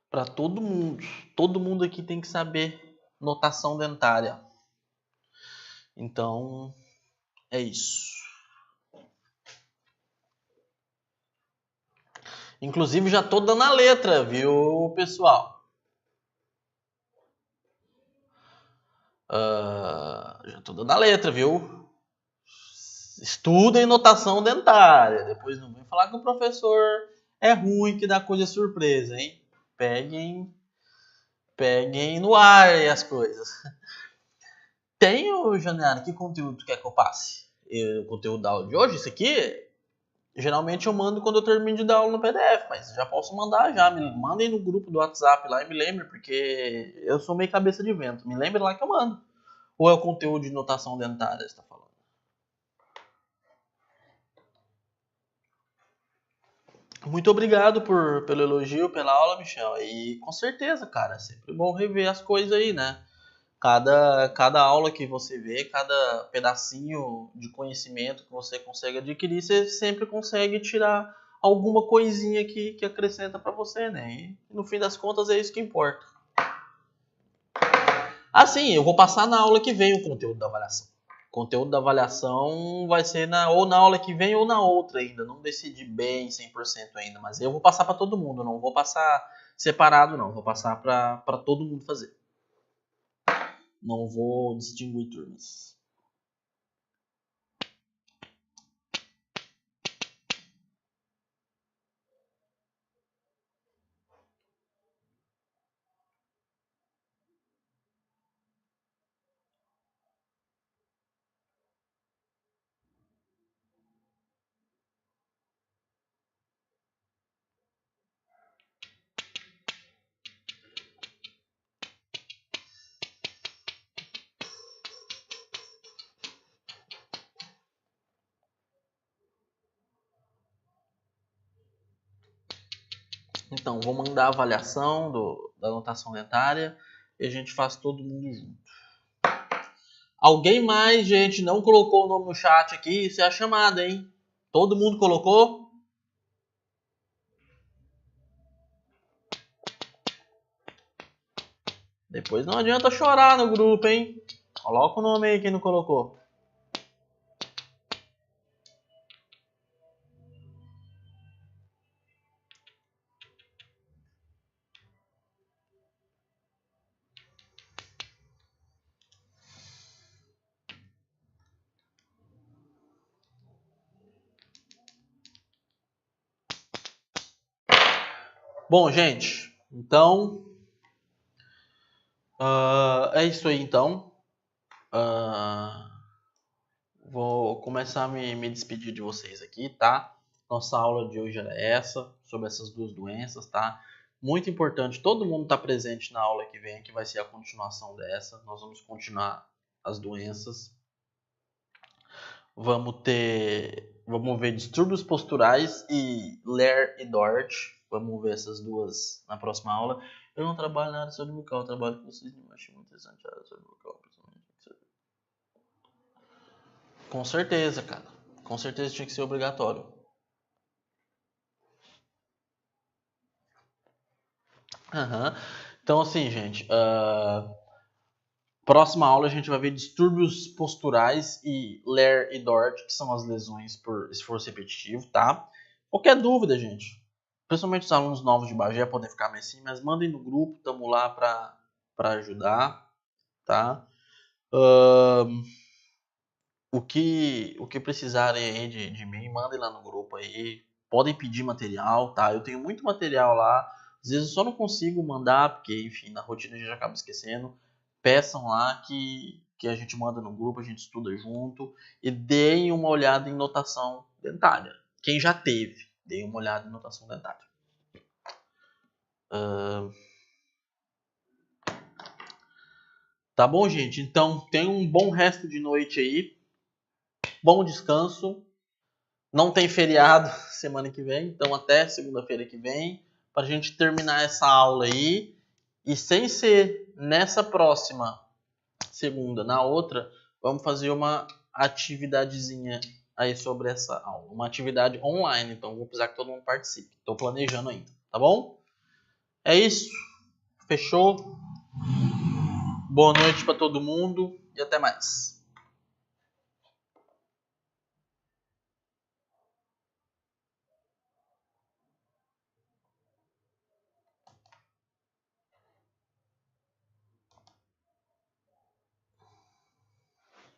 Para todo mundo. Todo mundo aqui tem que saber notação dentária. Então, é isso. Inclusive, já tô dando a letra, viu, pessoal? Já tô dando a letra, viu? Estudem notação dentária. Depois não vem falar que o professor é ruim, que dá coisa surpresa, hein? Peguem no ar aí as coisas. Tem, Janeiro, que conteúdo quer que eu passe? O conteúdo da aula de hoje, isso aqui? Geralmente eu mando quando eu termino de dar aula no PDF, mas já posso mandar já. Me mandem no grupo do WhatsApp lá e me lembre, porque eu sou meio cabeça de vento. Me lembre lá que eu mando. Ou é o conteúdo de notação dentária que você está falando? Muito obrigado pelo elogio, pela aula, Michel. E com certeza, cara, é sempre bom rever as coisas aí, né? Cada aula que você vê, cada pedacinho de conhecimento que você consegue adquirir, você sempre consegue tirar alguma coisinha que acrescenta para você, né? E no fim das contas é isso que importa. Assim, eu vou passar na aula que vem o conteúdo da avaliação. O conteúdo da avaliação vai ser ou na aula que vem ou na outra ainda. Não decidi bem 100% ainda, mas eu vou passar para todo mundo. Não vou passar separado, não. Vou passar para todo mundo fazer. Não vou distinguir turmas. Então, vou mandar a avaliação da notação dentária e a gente faz todo mundo junto. Alguém mais, gente, não colocou o nome no chat aqui? Isso é a chamada, hein? Todo mundo colocou? Depois não adianta chorar no grupo, hein? Coloca o nome aí quem não colocou. Bom, gente, então é isso aí, então. Vou começar a me despedir de vocês aqui, tá? Nossa aula de hoje era essa, sobre essas duas doenças, tá? Muito importante, todo mundo tá presente na aula que vem, que vai ser a continuação dessa. Nós vamos continuar as doenças. Vamos ver distúrbios posturais e Ler e Dort. Vamos ver essas duas na próxima aula. Eu não trabalho na área de saúde bucal, eu trabalho com vocês, eu acho muito interessante a área de saúde bucal, principalmente. Com certeza, cara. Com certeza tinha que ser obrigatório. Uhum. Então, assim, gente, próxima aula a gente vai ver distúrbios posturais e Ler e Dort, que são as lesões por esforço repetitivo, tá? Qualquer dúvida, gente, principalmente os alunos novos de Bagé podem ficar mais assim, mas mandem no grupo, tamo lá para ajudar, tá? O que precisarem aí de mim, mandem lá no grupo aí. Podem pedir material, tá? Eu tenho muito material lá. Às vezes eu só não consigo mandar, porque, enfim, na rotina a gente acaba esquecendo. Peçam lá que a gente manda no grupo, a gente estuda junto. E deem uma olhada em notação dentária. Quem já teve, deem uma olhada em notação dentária. Tá bom, gente? Então, tenham um bom resto de noite aí. Bom descanso. Não tem feriado semana que vem, então até segunda-feira que vem, para a gente terminar essa aula aí. E sem ser nessa próxima segunda, na outra, vamos fazer uma atividadezinha aí sobre essa aula. Uma atividade online, então vou precisar que todo mundo participe. Estou planejando ainda, tá bom? É isso. Fechou? Boa noite para todo mundo e até mais.